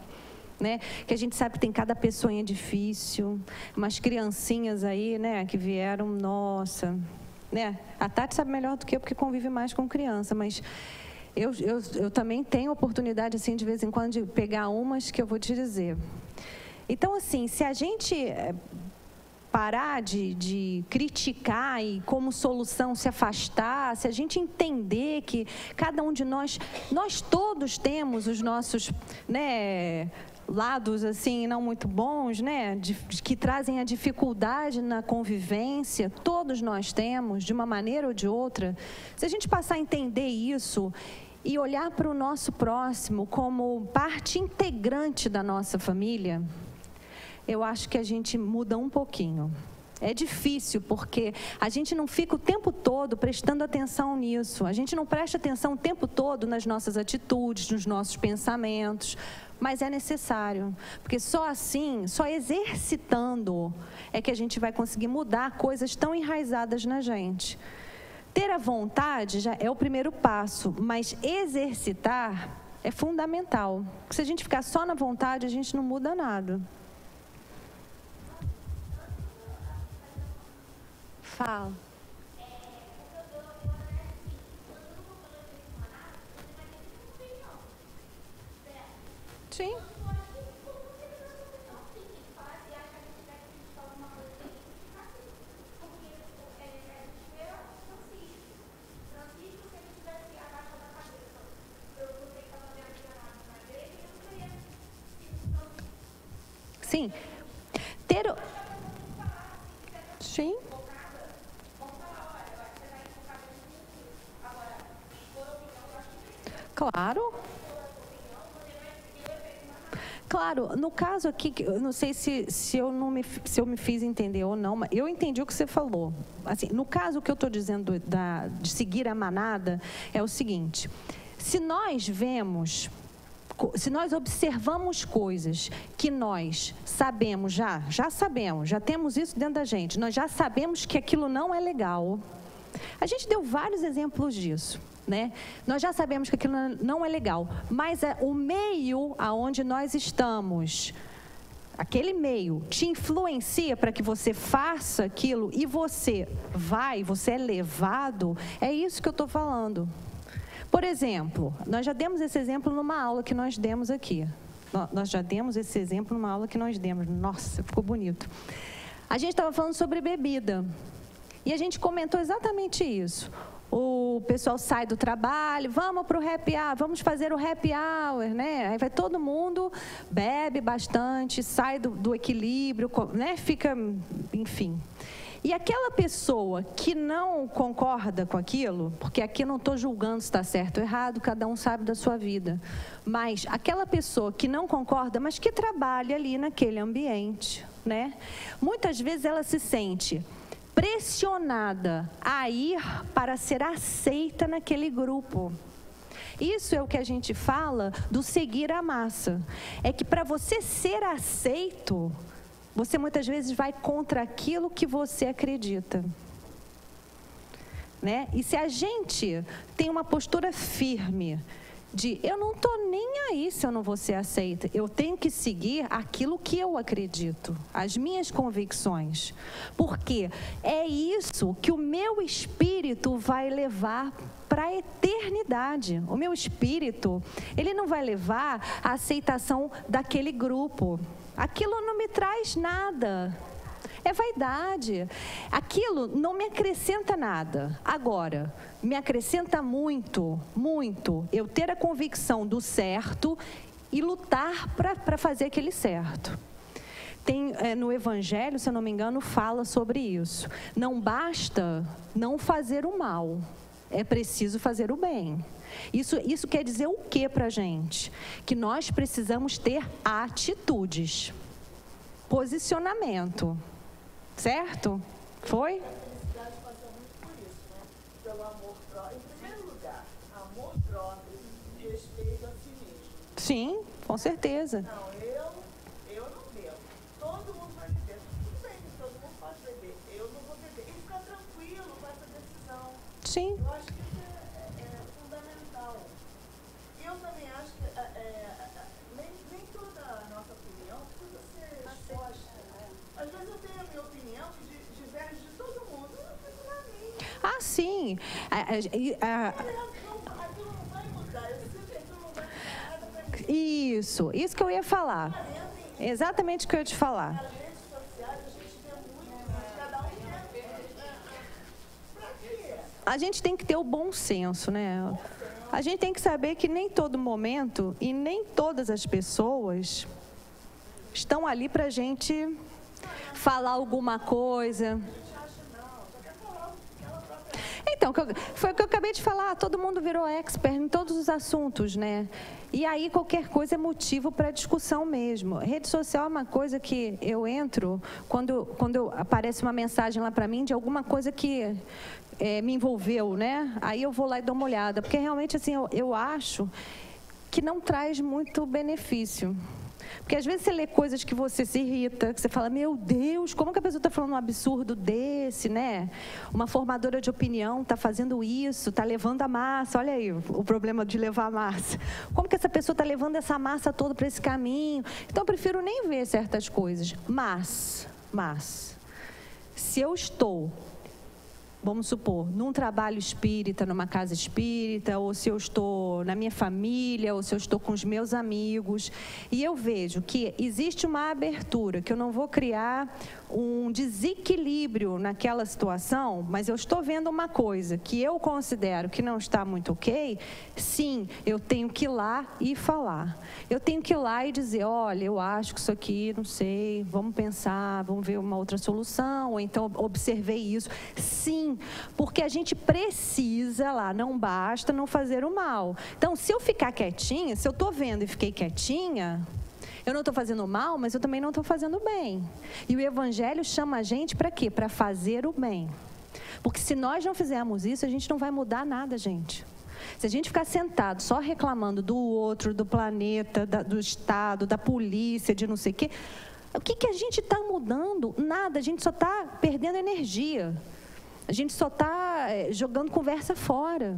Né? Que a gente sabe que tem cada pessoinha difícil, umas criancinhas aí, né, que vieram, nossa... Né? A Tati sabe melhor do que eu, porque convive mais com criança, mas... Eu também tenho oportunidade, assim, de vez em quando, de pegar umas que eu vou te dizer. Então, assim, se a gente parar de criticar e como solução se afastar, se a gente entender que cada um de nós todos temos os nossos, né, lados assim não muito bons, né, que trazem a dificuldade na convivência, todos nós temos, de uma maneira ou de outra. Se a gente passar a entender isso e olhar para o nosso próximo como parte integrante da nossa família, eu acho que a gente muda um pouquinho. É difícil, porque a gente não fica o tempo todo prestando atenção nisso. A gente não presta atenção o tempo todo nas nossas atitudes, nos nossos pensamentos. Mas é necessário, porque só assim, só exercitando, é que a gente vai conseguir mudar coisas tão enraizadas na gente. Ter a vontade já é o primeiro passo, mas exercitar é fundamental. Porque se a gente ficar só na vontade, a gente não muda nada. Fala. Sim. Sim. Sim. Claro. Claro, no caso aqui, eu não sei se eu me fiz entender ou não, mas eu entendi o que você falou. Assim, no caso, o que eu estou dizendo de seguir a manada é o seguinte: se nós observamos coisas que nós sabemos já sabemos, já temos isso dentro da gente, nós já sabemos que aquilo não é legal. A gente deu vários exemplos disso, né? Nós já sabemos que aquilo não é legal, mas o meio aonde nós estamos, aquele meio te influencia para que você faça aquilo e você é levado, é isso que eu estou falando. Por exemplo, nós já demos esse exemplo numa aula que nós demos aqui. Nossa, ficou bonito. A gente estava falando sobre bebida. E a gente comentou exatamente isso. O pessoal sai do trabalho, vamos para o happy hour, vamos fazer o happy hour, né? Aí vai todo mundo, bebe bastante, sai do equilíbrio, né? Fica, enfim. E aquela pessoa que não concorda com aquilo, porque aqui não estou julgando se está certo ou errado, cada um sabe da sua vida, mas aquela pessoa que não concorda, mas que trabalha ali naquele ambiente, né? Muitas vezes ela se sente pressionada a ir para ser aceita naquele grupo. Isso é o que a gente fala do seguir a massa. É que para você ser aceito, você muitas vezes vai contra aquilo que você acredita, né? E se a gente tem uma postura firme de eu não estou nem aí se eu não vou ser aceita, eu tenho que seguir aquilo que eu acredito, as minhas convicções, porque é isso que o meu espírito vai levar para a eternidade. O meu espírito, ele não vai levar a aceitação daquele grupo. Aquilo não me traz nada. É vaidade. Aquilo não me acrescenta nada. Agora, me acrescenta muito, muito, eu ter a convicção do certo e lutar para fazer aquele certo. Tem, no Evangelho, se eu não me engano, fala sobre isso. Não basta não fazer o mal, é preciso fazer o bem. Isso quer dizer o que para a gente? Que nós precisamos ter atitudes, posicionamento. Certo? Foi? A felicidade passa muito por isso, né? Pelo amor próprio. Em primeiro lugar, amor próprio, respeito a si mesmo. Sim, com certeza. Não, eu não bebo. Todo mundo vai beber. Tudo bem, todo mundo pode beber. Eu não vou beber. E ficar tranquilo com essa decisão. Sim. Eu acho que isso é fundamental. E eu também acho que nem toda a nossa opinião precisa ser exposta. Às vezes eu tenho a minha opinião que diverge de todo mundo, eu fico na minha. Ah, sim. Aquilo não vai mudar, eu sei que aquilo não vai mudar nada para mim. Isso que eu ia falar. Exatamente o que eu ia te falar. Nas redes sociais a gente vê muito A gente tem que ter o bom senso, né? A gente tem que saber que nem todo momento e nem todas as pessoas estão ali para a gente falar alguma coisa. Então, foi o que eu acabei de falar, todo mundo virou expert em todos os assuntos, né? E aí qualquer coisa é motivo para discussão mesmo. Rede social é uma coisa que eu entro, quando aparece uma mensagem lá para mim de alguma coisa que me envolveu, né? Aí eu vou lá e dou uma olhada, porque realmente assim, eu acho que não traz muito benefício. Porque às vezes você lê coisas que você se irrita, que você fala, meu Deus, como que a pessoa está falando um absurdo desse, né? Uma formadora de opinião está fazendo isso, está levando a massa, olha aí o problema de levar a massa. Como que essa pessoa está levando essa massa toda para esse caminho? Então eu prefiro nem ver certas coisas. Mas, se eu estou, vamos supor, num trabalho espírita, numa casa espírita, ou se eu estou na minha família, ou se eu estou com os meus amigos, e eu vejo que existe uma abertura, que eu não vou criar um desequilíbrio naquela situação, mas eu estou vendo uma coisa que eu considero que não está muito ok, sim, eu tenho que ir lá e falar. Eu tenho que ir lá e dizer, olha, eu acho que isso aqui, não sei, vamos pensar, vamos ver uma outra solução, ou então observei isso. Sim, porque a gente precisa lá, não basta não fazer o mal. Então, se eu ficar quietinha, se eu estou vendo e fiquei quietinha, eu não estou fazendo mal, mas eu também não estou fazendo bem. E o Evangelho chama a gente para quê? Para fazer o bem. Porque se nós não fizermos isso, a gente não vai mudar nada, gente. Se a gente ficar sentado só reclamando do outro, do planeta, do Estado, da polícia, de não sei o quê, o que a gente está mudando? Nada, a gente só está perdendo energia. A gente só está jogando conversa fora.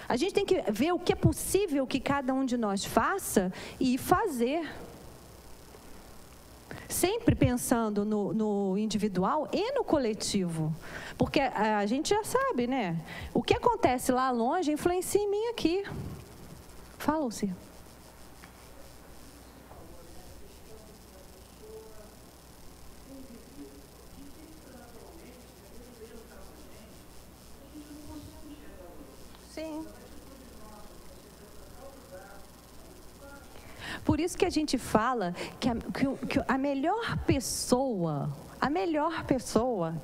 A gente tem que ver o que é possível que cada um de nós faça e fazer. Sempre pensando no individual e no coletivo. Porque a gente já sabe, né? O que acontece lá longe influencia em mim aqui. Fala, Luci. Sim. Por isso que a gente fala que a melhor pessoa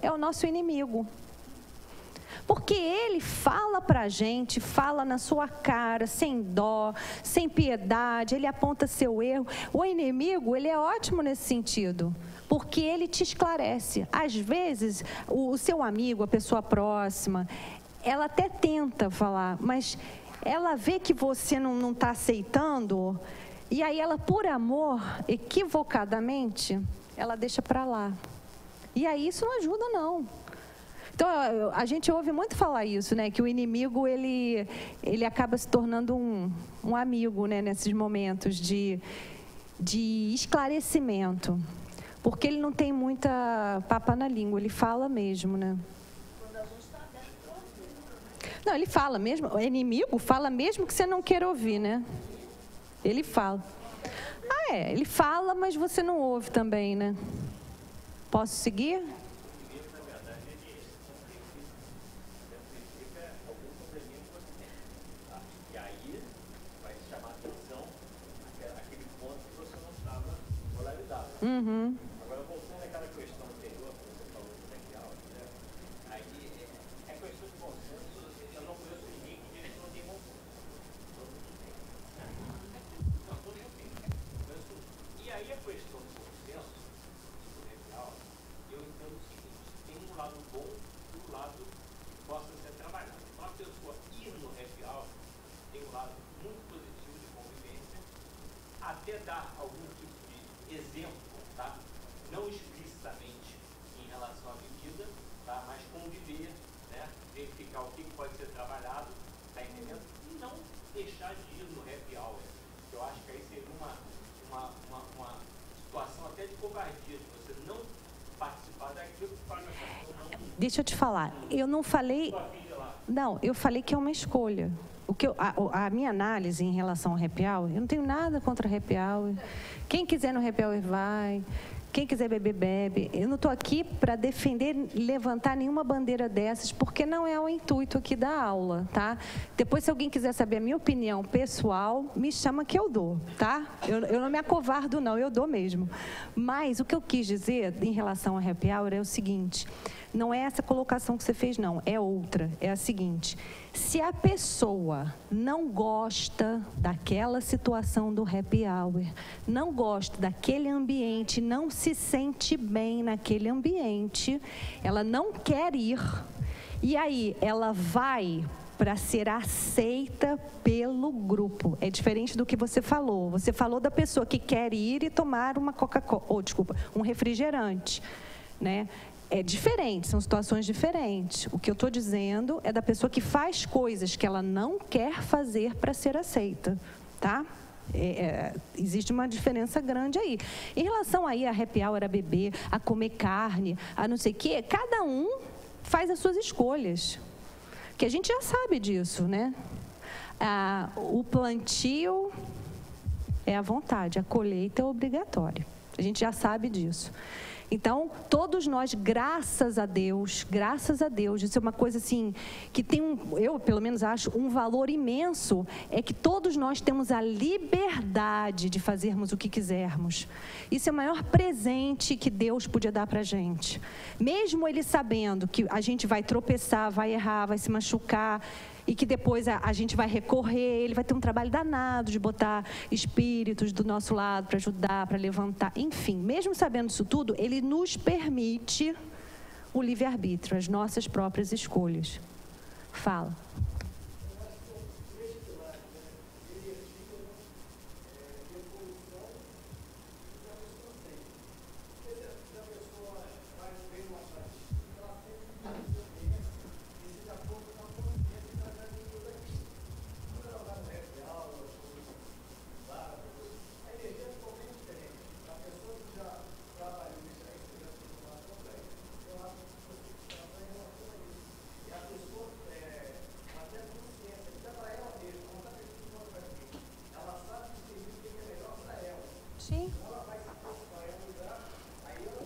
é o nosso inimigo. Porque ele fala para a gente, fala na sua cara, sem dó, sem piedade, ele aponta seu erro. O inimigo, ele é ótimo nesse sentido, porque ele te esclarece. Às vezes, o seu amigo, a pessoa próxima, ela até tenta falar, mas ela vê que você não está aceitando, e aí ela, por amor, equivocadamente, ela deixa para lá. E aí isso não ajuda, não. Então, a gente ouve muito falar isso, né? Que o inimigo, ele acaba se tornando um amigo, né? Nesses momentos de esclarecimento. Porque ele não tem muita papa na língua, ele fala mesmo, né? Não, ele fala mesmo, o inimigo fala mesmo que você não queira ouvir, né? Ele fala. Ele fala, mas você não ouve também, né? Posso seguir? E aí vai chamar a atenção aquele ponto que você não estava polarizado. Uhum. Agora, voltando àquela questão anterior que você falou do real, né? Aí é questão de bom senso. Eu não conheço ninguém que diz que não tem bom senso. Todo mundo tem. Não, todo mundo tem. E aí a questão do bom senso, do real, eu entendo o seguinte: tem um lado bom e um lado que possa ser trabalhado. Então, a pessoa ir no real tem um lado muito positivo de convivência, até dar algum tipo de exemplo, tá? Não explicitamente em relação à bebida, tá? Mas conviver, né? Verificar o que pode ser trabalhado, tá entendendo? E não deixar de ir no happy hour. Eu acho que aí seria uma situação até de covardia, de você não participar daquilo que faz a pessoa não... Deixa eu te falar, eu não falei... Não, eu falei que é uma escolha. A minha análise em relação ao happy hour, eu não tenho nada contra happy hour. Quem quiser no happy hour vai. Quem quiser beber, bebe. Eu não estou aqui para defender, levantar nenhuma bandeira dessas, porque não é o intuito aqui da aula, tá? Depois, se alguém quiser saber a minha opinião pessoal, me chama que eu dou, tá? Eu não me acovardo, não, eu dou mesmo. Mas o que eu quis dizer em relação ao happy hour é o seguinte: não é essa colocação que você fez, não, é outra. É a seguinte: se a pessoa não gosta daquela situação do happy hour, não gosta daquele ambiente, não se sente bem naquele ambiente, ela não quer ir, e aí ela vai para ser aceita pelo grupo. É diferente do que você falou. Você falou da pessoa que quer ir e tomar uma Coca-Cola, um refrigerante, né? É diferente, são situações diferentes. O que eu estou dizendo é da pessoa que faz coisas que ela não quer fazer para ser aceita, tá? Existe uma diferença grande aí. Em relação aí a happy hour, a beber, a comer carne, a não sei o quê, cada um faz as suas escolhas. Que a gente já sabe disso, né? O plantio é à vontade, a colheita é obrigatória. A gente já sabe disso. Então, todos nós, graças a Deus, isso é uma coisa assim, que tem eu pelo menos acho, um valor imenso, é que todos nós temos a liberdade de fazermos o que quisermos. Isso é o maior presente que Deus podia dar para a gente. Mesmo Ele sabendo que a gente vai tropeçar, vai errar, vai se machucar, e que depois a gente vai recorrer, Ele vai ter um trabalho danado de botar espíritos do nosso lado para ajudar, para levantar, enfim, mesmo sabendo isso tudo, Ele nos permite o livre-arbítrio, as nossas próprias escolhas. Fala.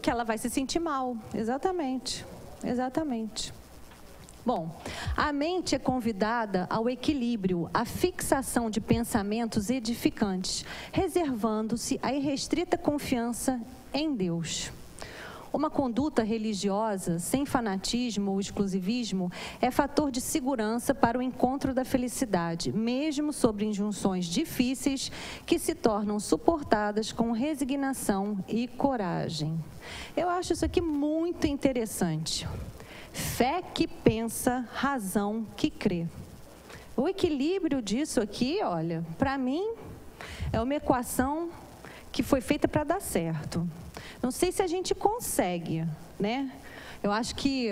Que ela vai se sentir mal, exatamente. Bom, a mente é convidada ao equilíbrio, à fixação de pensamentos edificantes, reservando-se a irrestrita confiança em Deus. Uma conduta religiosa, sem fanatismo ou exclusivismo, é fator de segurança para o encontro da felicidade, mesmo sobre injunções difíceis que se tornam suportadas com resignação e coragem. Eu acho isso aqui muito interessante. Fé que pensa, razão que crê. O equilíbrio disso aqui, olha, para mim, é uma equação que foi feita para dar certo. Não sei se a gente consegue, né? Eu acho que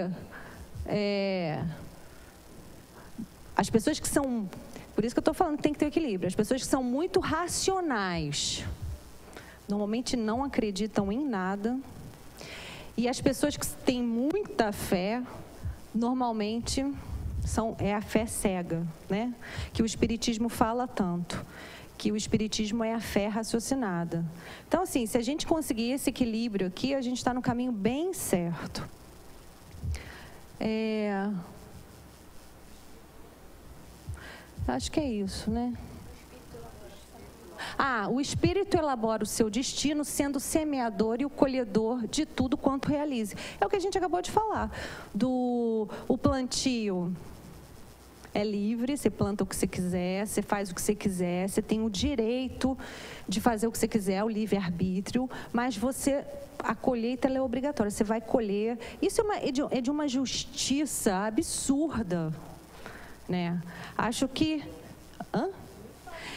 as pessoas que são... Por isso que eu estou falando que tem que ter equilíbrio. As pessoas que são muito racionais, normalmente não acreditam em nada. E as pessoas que têm muita fé, normalmente é a fé cega, né? Que o Espiritismo fala tanto. Que o Espiritismo é a fé raciocinada. Então, assim, se a gente conseguir esse equilíbrio aqui, a gente está no caminho bem certo. Acho que é isso, né? O espírito elabora o seu destino, sendo o semeador e o colhedor de tudo quanto realize. É o que a gente acabou de falar. O plantio é livre, você planta o que você quiser, você faz o que você quiser, você tem o direito de fazer o que você quiser, o livre-arbítrio, mas a colheita ela é obrigatória, você vai colher. Isso é de uma justiça absurda, né? Acho que...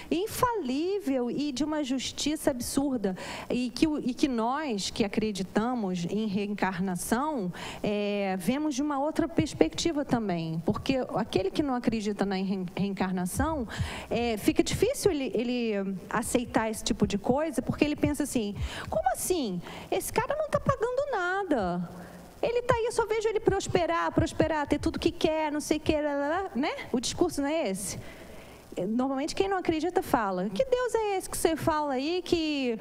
infalível e de uma justiça absurda, e que nós que acreditamos em reencarnação vemos de uma outra perspectiva também, porque aquele que não acredita na reencarnação fica difícil ele aceitar esse tipo de coisa, porque ele pensa assim: como assim? Esse cara não está pagando nada. Ele está aí, eu só vejo ele prosperar, ter tudo que quer, não sei o que, né? O discurso não é esse? Normalmente quem não acredita fala, que Deus é esse que você fala aí, que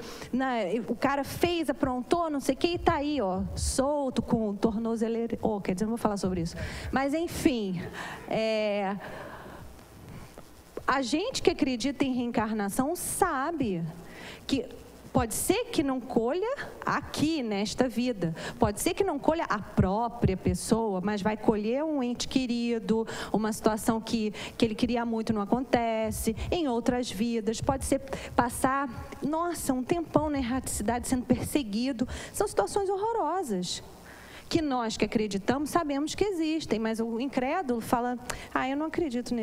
o cara fez, aprontou, não sei o que, e está aí, ó, solto, com tornozeleira, quer dizer, não vou falar sobre isso. Mas, enfim, a gente que acredita em reencarnação sabe que pode ser que não colha aqui, nesta vida. Pode ser que não colha a própria pessoa, mas vai colher um ente querido, uma situação que ele queria muito não acontece, em outras vidas. Pode ser passar, nossa, um tempão na erraticidade sendo perseguido. São situações horrorosas, que nós que acreditamos sabemos que existem, mas o incrédulo fala, eu não acredito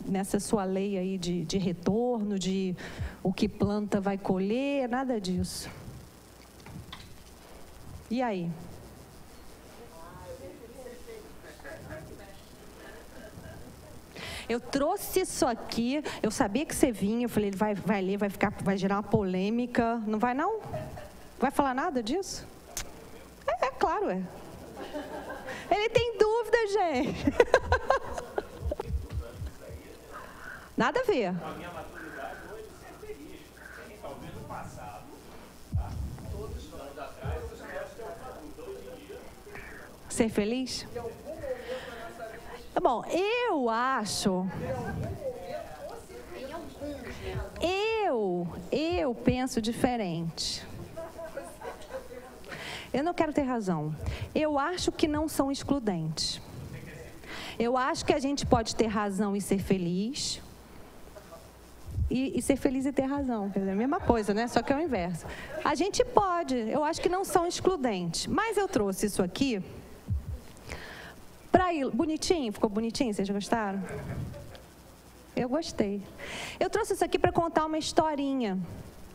nessa sua lei aí de retorno, de o que planta vai colher, nada disso. E aí? Eu trouxe isso aqui, eu sabia que você vinha, eu falei, ele vai ler, vai gerar uma polêmica, não vai não? Vai falar nada disso? Claro, Ele tem dúvida, gente. Nada a ver. A minha maturidade hoje é ser feliz. Talvez no passado, todos os anos atrás, os caras que eu falo, hoje em dia. Ser feliz? Tá bom, eu acho. Eu penso diferente. Eu não quero ter razão. Eu acho que não são excludentes. Eu acho que a gente pode ter razão e ser feliz. E ser feliz e ter razão. Quer dizer, a mesma coisa, né? Só que é o inverso. A gente pode. Eu acho que não são excludentes. Mas eu trouxe isso aqui para ir. Bonitinho? Ficou bonitinho? Vocês gostaram? Eu gostei. Eu trouxe isso aqui para contar uma historinha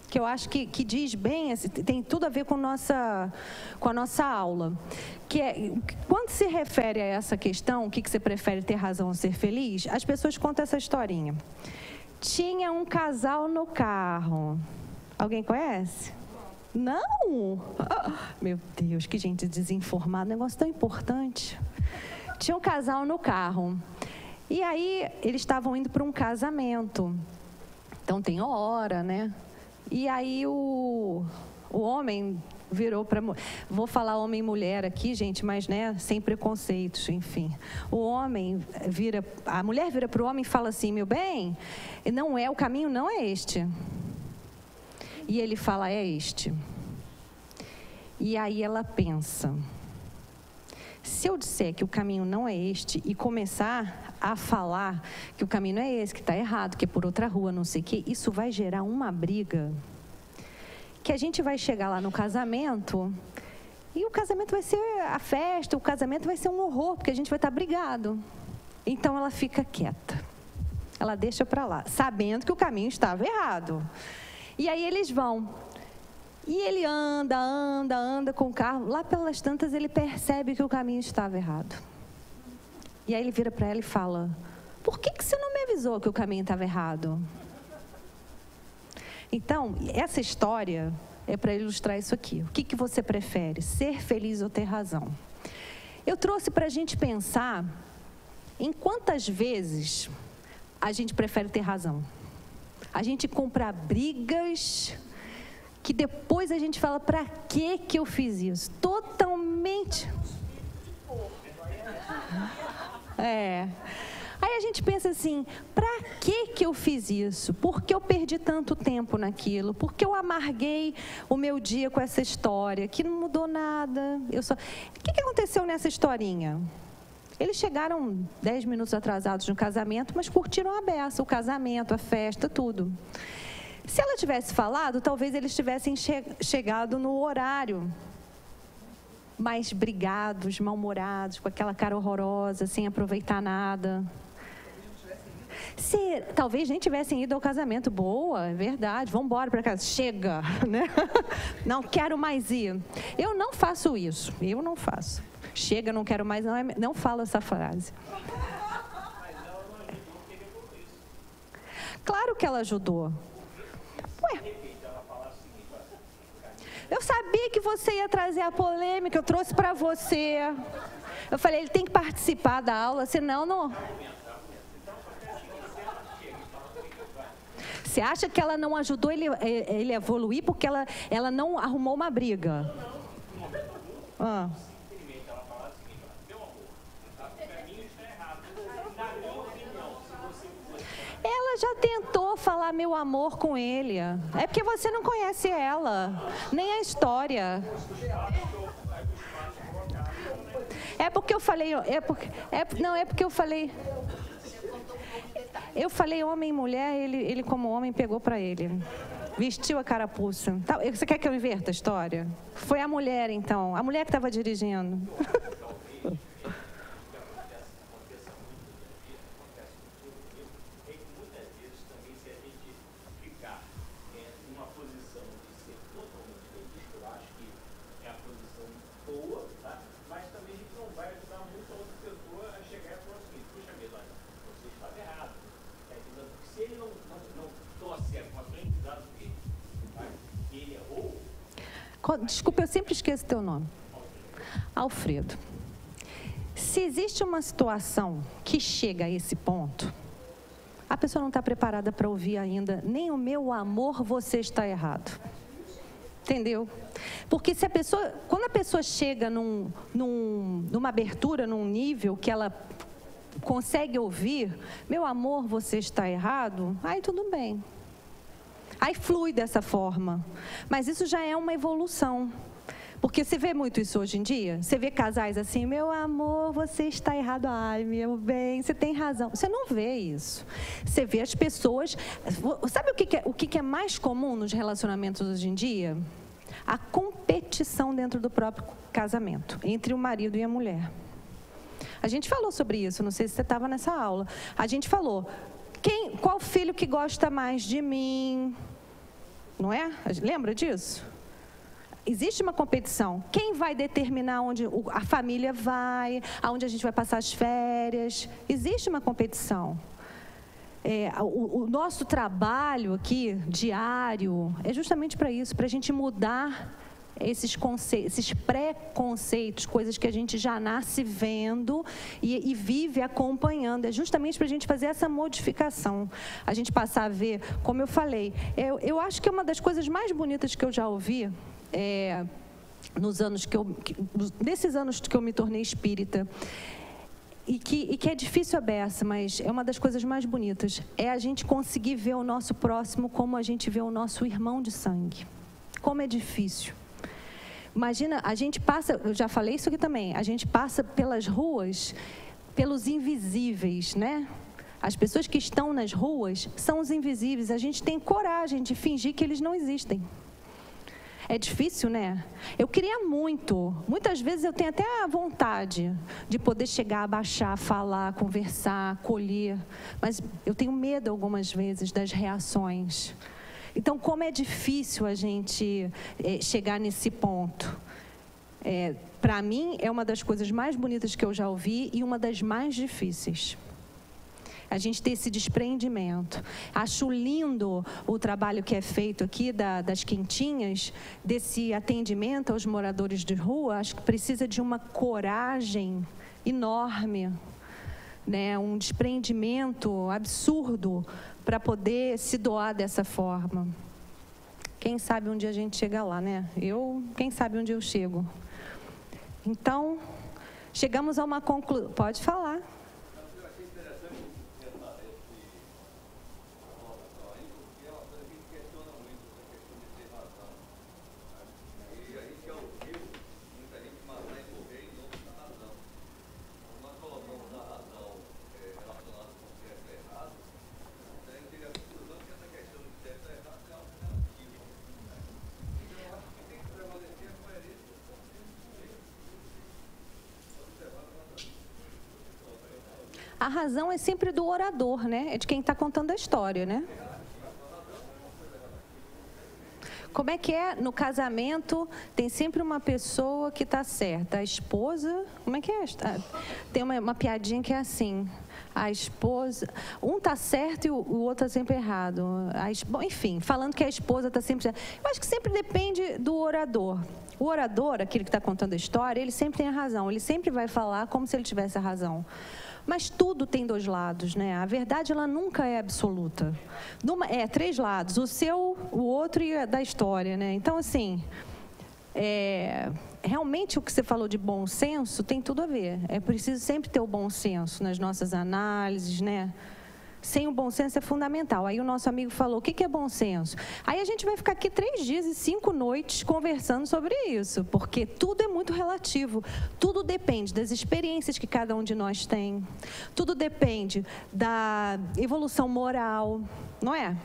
que eu acho que diz bem, tem tudo a ver com a nossa aula. Que quando se refere a essa questão, o que você prefere, ter razão ou ser feliz, as pessoas contam essa historinha. Tinha um casal no carro. Alguém conhece? Não? Meu Deus, que gente desinformada, negócio tão importante. Tinha um casal no carro. E aí, eles estavam indo para um casamento. Então, tem hora, né? E aí o homem virou para... Vou falar homem e mulher aqui, gente, mas né, sem preconceitos, enfim. A mulher vira para o homem e fala assim, meu bem, o caminho não é este. E ele fala, é este. E aí ela pensa, se eu disser que o caminho não é este e começar a falar que o caminho não é esse, que está errado, que é por outra rua, não sei o quê, isso vai gerar uma briga que a gente vai chegar lá no casamento e o casamento vai ser a festa, o casamento vai ser um horror, porque a gente vai estar brigado. Então ela fica quieta. Ela deixa para lá, sabendo que o caminho estava errado. E aí eles vão. E ele anda com o carro. Lá pelas tantas ele percebe que o caminho estava errado. E aí ele vira para ela e fala, por que você não me avisou que o caminho estava errado? Então, essa história é para ilustrar isso aqui. O que você prefere, ser feliz ou ter razão? Eu trouxe para a gente pensar em quantas vezes a gente prefere ter razão. A gente compra brigas que depois a gente fala, para que eu fiz isso? Totalmente... Aí a gente pensa assim, para que eu fiz isso? Por que eu perdi tanto tempo naquilo? Por que eu amarguei o meu dia com essa história? Que não mudou nada. O que aconteceu nessa historinha? Eles chegaram 10 minutos atrasados no casamento, mas curtiram a beça, o casamento, a festa, tudo. Se ela tivesse falado, talvez eles tivessem chegado no horário, mais brigados, mal-humorados, com aquela cara horrorosa, sem aproveitar nada. Talvez nem tivessem ido ao casamento. Boa, é verdade, vamos embora para casa. Chega, né? Não quero mais ir. Eu não faço isso, eu não faço. Chega, não quero mais, não falo essa frase. Mas ela não ajudou porque ele falou isso. Claro que ela ajudou. Ué. Eu sabia que você ia trazer a polêmica, eu trouxe para você. Eu falei, ele tem que participar da aula, senão não... Você acha que ela não ajudou ele a evoluir porque ela não arrumou uma briga? Não. Simplesmente ela fala o seguinte, meu amor, pra mim está errado. Na minha opinião, se você Ela já tentou falar meu amor com ele. É porque você não conhece ela, nem a história. É porque eu falei, é porque eu falei. Eu falei homem e mulher, ele como homem pegou para ele. Vestiu a carapuça. Você quer que eu inverta a história? Foi a mulher, então. A mulher que estava dirigindo. Desculpa, eu sempre esqueço teu nome. Alfredo. Se existe uma situação que chega a esse ponto, a pessoa não está preparada para ouvir ainda, nem o meu amor, você está errado. Entendeu? Porque se a pessoa, quando a pessoa chega numa abertura, num nível que ela consegue ouvir, meu amor, você está errado, aí tudo bem. Aí flui dessa forma. Mas isso já é uma evolução. Porque você vê muito isso hoje em dia? Você vê casais assim, meu amor, você está errado. Ai, meu bem, você tem razão. Você não vê isso. Você vê as pessoas... Sabe o que é mais comum nos relacionamentos hoje em dia? A competição dentro do próprio casamento, entre o marido e a mulher. A gente falou sobre isso, não sei se você estava nessa aula. A gente falou, qual filho que gosta mais de mim? Não é? Lembra disso? Existe uma competição. Quem vai determinar onde a família vai, aonde a gente vai passar as férias? Existe uma competição. O nosso trabalho aqui, diário, é justamente para isso, para a gente mudar esses conceitos, esses pré-conceitos, coisas que a gente já nasce vendo e vive acompanhando. É justamente para a gente fazer essa modificação. A gente passar a ver, como eu falei, eu acho que é uma das coisas mais bonitas que eu já ouvi, nesses anos que eu me tornei espírita, e que é difícil a beça, mas é uma das coisas mais bonitas, é a gente conseguir ver o nosso próximo como a gente vê o nosso irmão de sangue. Como é difícil. Imagina, a gente passa, eu já falei isso aqui também, a gente passa pelas ruas, pelos invisíveis, né? As pessoas que estão nas ruas são os invisíveis, a gente tem coragem de fingir que eles não existem. É difícil, né? Eu queria muitas vezes eu tenho até a vontade de poder chegar, abaixar, falar, conversar, acolher, mas eu tenho medo algumas vezes das reações. Então, como é difícil a gente chegar nesse ponto? Para mim, é uma das coisas mais bonitas que eu já ouvi e uma das mais difíceis. A gente ter esse desprendimento. Acho lindo o trabalho que é feito aqui das quentinhas, desse atendimento aos moradores de rua. Acho que precisa de uma coragem enorme, né? Um desprendimento absurdo para poder se doar dessa forma. Quem sabe um dia a gente chega lá, né? Quem sabe um dia eu chego. Então, chegamos a uma conclusão. Pode falar. Eu achei interessante pensar porque é uma coisa que a gente questiona muito, essa questão de ter razão. E a gente já ouviu muita gente matar e morrer em nome da razão. Quando nós colocamos a razão relacionada com o certo e errado, eu tive a conclusão que essa questão de certo e errado é algo relativo. Então, eu acho que tem que prevalecer a coerência do conceito. A razão é sempre do orador, né? É de quem está contando a história, né? Como é que é? No casamento, tem sempre uma pessoa que está certa. A esposa... Como é que é? Tem uma piadinha que é assim. A esposa... Um está certo e o outro está sempre errado. Bom, enfim, falando que a esposa está sempre certa. Eu acho que sempre depende do orador. O orador, aquele que está contando a história, ele sempre tem a razão. Ele sempre vai falar como se ele tivesse a razão. Mas tudo tem dois lados, né? A verdade, ela nunca é absoluta. Três lados, o seu, o outro e a da história, né? Então, assim, realmente o que você falou de bom senso tem tudo a ver. É preciso sempre ter o bom senso nas nossas análises, né? Sem o bom senso é fundamental. Aí o nosso amigo falou, o que é bom senso? Aí a gente vai ficar aqui 3 dias e 5 noites conversando sobre isso, porque tudo é muito relativo. Tudo depende das experiências que cada um de nós tem. Tudo depende da evolução moral, não é?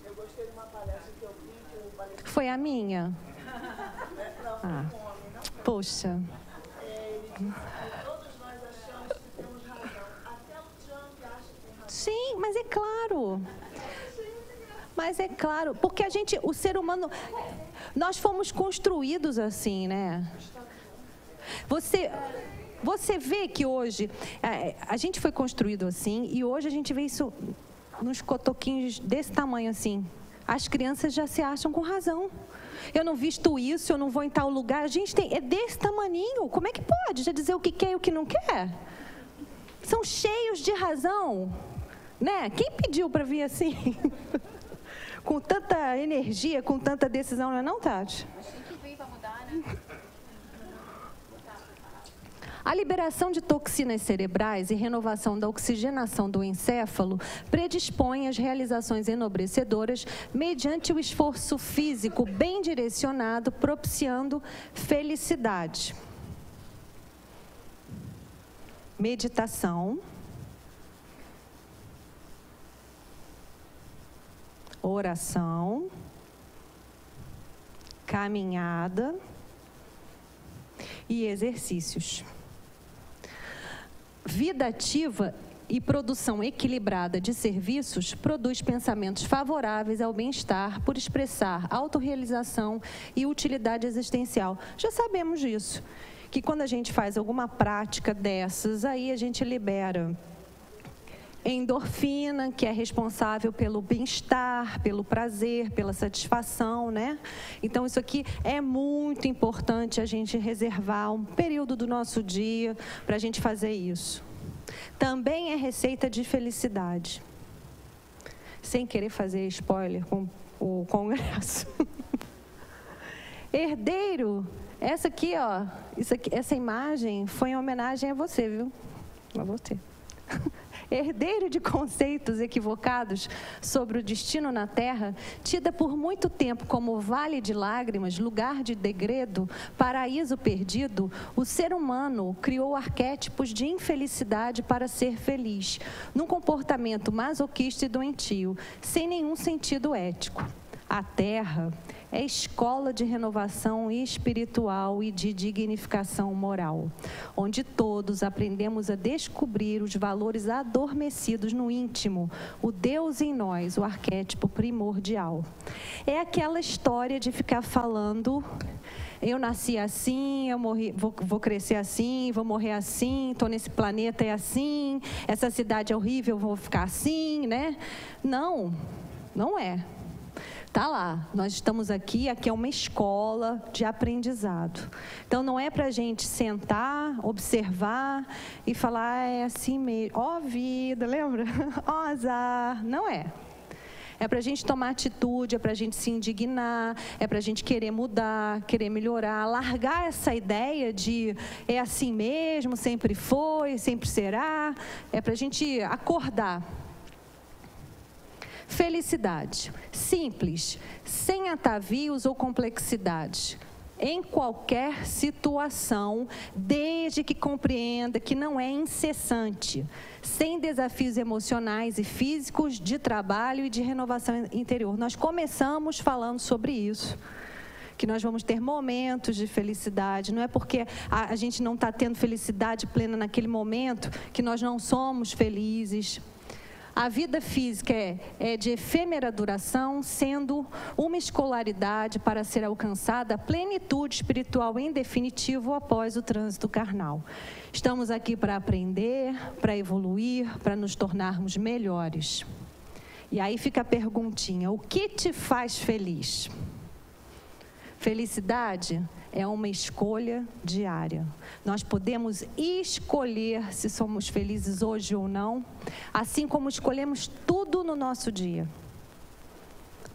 Eu gostei de uma palestra que eu vi, que o palestrante... Foi a minha? Não, foi um homem, não foi. Poxa. Ele disse que todos nós achamos que temos razão. Até o Trump acha que tem razão. Sim, mas é claro. Mas é claro, porque o ser humano, nós fomos construídos assim, né? Você vê que hoje, a gente foi construído assim, e hoje a gente vê isso nos cotoquinhos desse tamanho assim. As crianças já se acham com razão. Eu não visto isso, eu não vou em tal lugar. A gente é desse tamaninho. Como é que pode já dizer o que quer e o que não quer? São cheios de razão, né? Quem pediu para vir assim? Com tanta energia, com tanta decisão, não é não, Tati? Mas tem que vir para mudar, né? A liberação de toxinas cerebrais e renovação da oxigenação do encéfalo predispõe às realizações enobrecedoras mediante o esforço físico bem direcionado, propiciando felicidade. Meditação, oração, caminhada e exercícios. Vida ativa e produção equilibrada de serviços produz pensamentos favoráveis ao bem-estar por expressar autorrealização e utilidade existencial. Já sabemos disso, que quando a gente faz alguma prática dessas, aí a gente libera endorfina, que é responsável pelo bem-estar, pelo prazer, pela satisfação, né? Então, isso aqui é muito importante a gente reservar um período do nosso dia para a gente fazer isso. Também é receita de felicidade. Sem querer fazer spoiler com o congresso. Herdeiro, essa aqui, ó, essa imagem foi em homenagem a você, viu? A você. Herdeiro de conceitos equivocados sobre o destino na Terra, tida por muito tempo como vale de lágrimas, lugar de degredo, paraíso perdido, o ser humano criou arquétipos de infelicidade para ser feliz, num comportamento masoquista e doentio, sem nenhum sentido ético. A Terra é escola de renovação espiritual e de dignificação moral, onde todos aprendemos a descobrir os valores adormecidos no íntimo, o Deus em nós, o arquétipo primordial. É aquela história de ficar falando: eu nasci assim, eu morri, vou crescer assim, vou morrer assim, estou nesse planeta é assim, essa cidade é horrível, vou ficar assim, né? Não, não é. Tá lá, nós estamos aqui é uma escola de aprendizado. Então, não é para a gente sentar, observar e falar, é assim mesmo, ó vida, lembra? Ó azar, não é. É para a gente tomar atitude, é para a gente se indignar, é para a gente querer mudar, querer melhorar, largar essa ideia de é assim mesmo, sempre foi, sempre será. É para a gente acordar. Felicidade, simples, sem atavios ou complexidade, em qualquer situação, desde que compreenda que não é incessante, sem desafios emocionais e físicos, de trabalho e de renovação interior. Nós começamos falando sobre isso, que nós vamos ter momentos de felicidade. Não é porque a gente não está tendo felicidade plena naquele momento que nós não somos felizes. A vida física é de efêmera duração, sendo uma escolaridade para ser alcançada a plenitude espiritual em definitivo após o trânsito carnal. Estamos aqui para aprender, para evoluir, para nos tornarmos melhores. E aí fica a perguntinha: o que te faz feliz? Felicidade é uma escolha diária. Nós podemos escolher se somos felizes hoje ou não, assim como escolhemos tudo no nosso dia.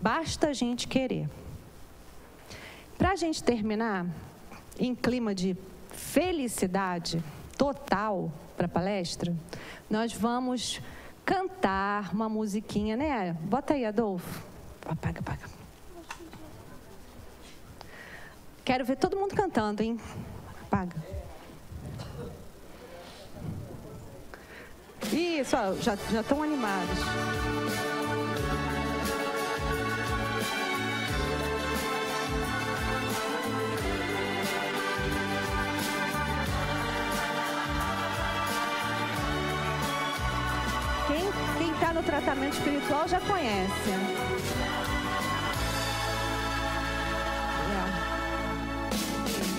Basta a gente querer. Para a gente terminar, em clima de felicidade total para a palestra, nós vamos cantar uma musiquinha, né? Bota aí, Adolfo. Apaga. Quero ver todo mundo cantando, hein? Apaga. Isso, ó, já estão animados. Quem está no tratamento espiritual já conhece.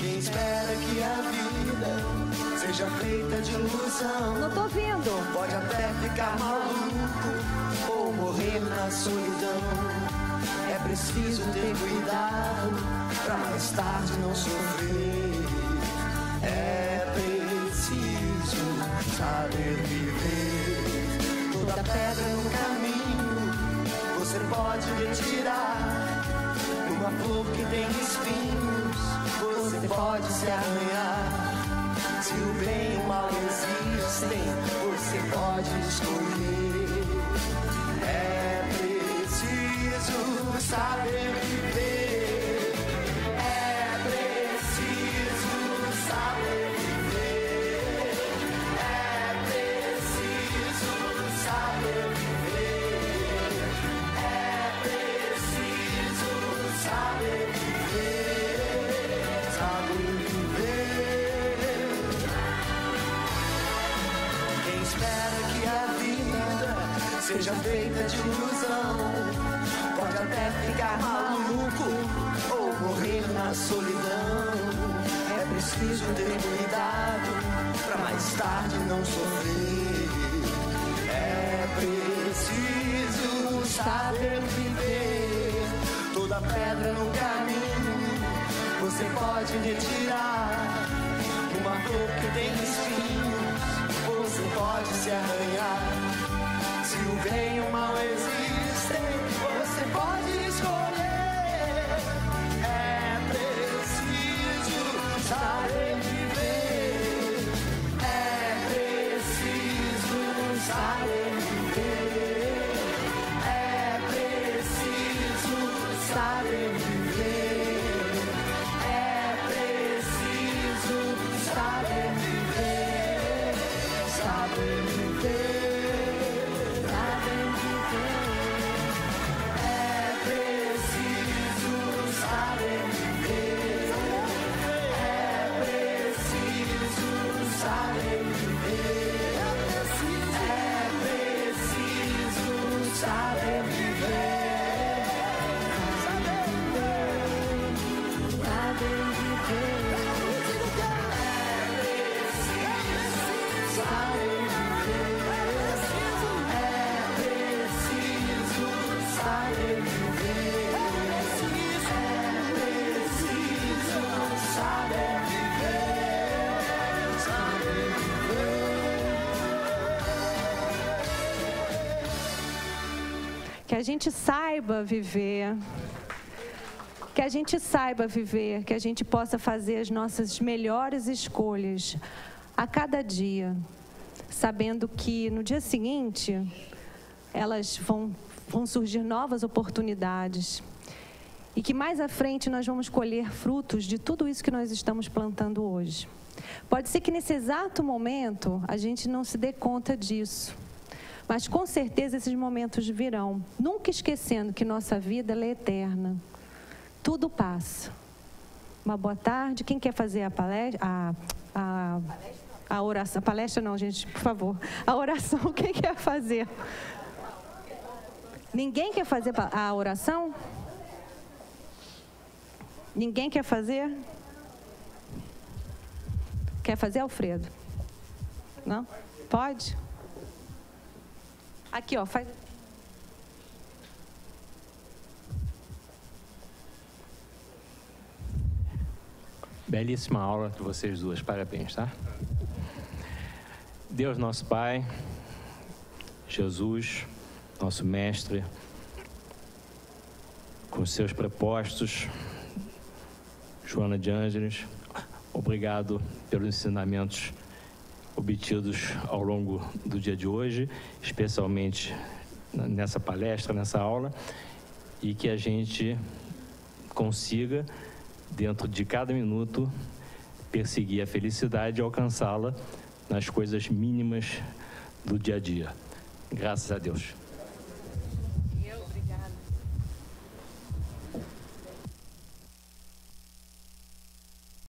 Quem espera que a vida seja feita de ilusão, Não tô vendo. pode até ficar maluco ou morrer na solidão. É preciso ter cuidado pra mais tarde não sofrer. É preciso saber viver. Toda pedra no caminho você pode retirar. Uma flor que tem espinhos você pode se arranhar. Se o bem e o mal existem, você pode escolher. É preciso saber viver. É preciso saber viver. É preciso saber viver. É preciso saber viver. Saber viver. Quem espera que a vida seja feita de ilusão, pode até ficar maluco ou morrer na solidão. É preciso ter cuidado pra mais tarde não sofrer. É preciso saber viver. Toda pedra no caminho você pode retirar. Uma flor que tem espinhos você pode se arranhar. Se o bem e o mal existem, você pode escolher. É preciso saber viver. É preciso saber viver. É preciso saber viver. É preciso saber viver. Saber viver. Que a gente saiba viver, que a gente possa fazer as nossas melhores escolhas a cada dia, sabendo que no dia seguinte elas vão surgir novas oportunidades e que mais à frente nós vamos colher frutos de tudo isso que nós estamos plantando hoje. Pode ser que nesse exato momento a gente não se dê conta disso, mas com certeza esses momentos virão, nunca esquecendo que nossa vida ela é eterna. Tudo passa. Uma boa tarde. Quem quer fazer a palestra? A oração. A palestra não, gente, por favor. A oração, quem quer fazer? Ninguém quer fazer a oração? Ninguém quer fazer? Quer fazer, Alfredo? Não? Pode? Aqui, ó, faz. Belíssima aula de vocês duas, parabéns, tá? Deus nosso Pai, Jesus, nosso Mestre, com seus prepostos, Joana de Ângeles, obrigado pelos ensinamentos obtidos ao longo do dia de hoje, especialmente nessa palestra, nessa aula, e que a gente consiga, dentro de cada minuto, perseguir a felicidade e alcançá-la nas coisas mínimas do dia a dia. Graças a Deus.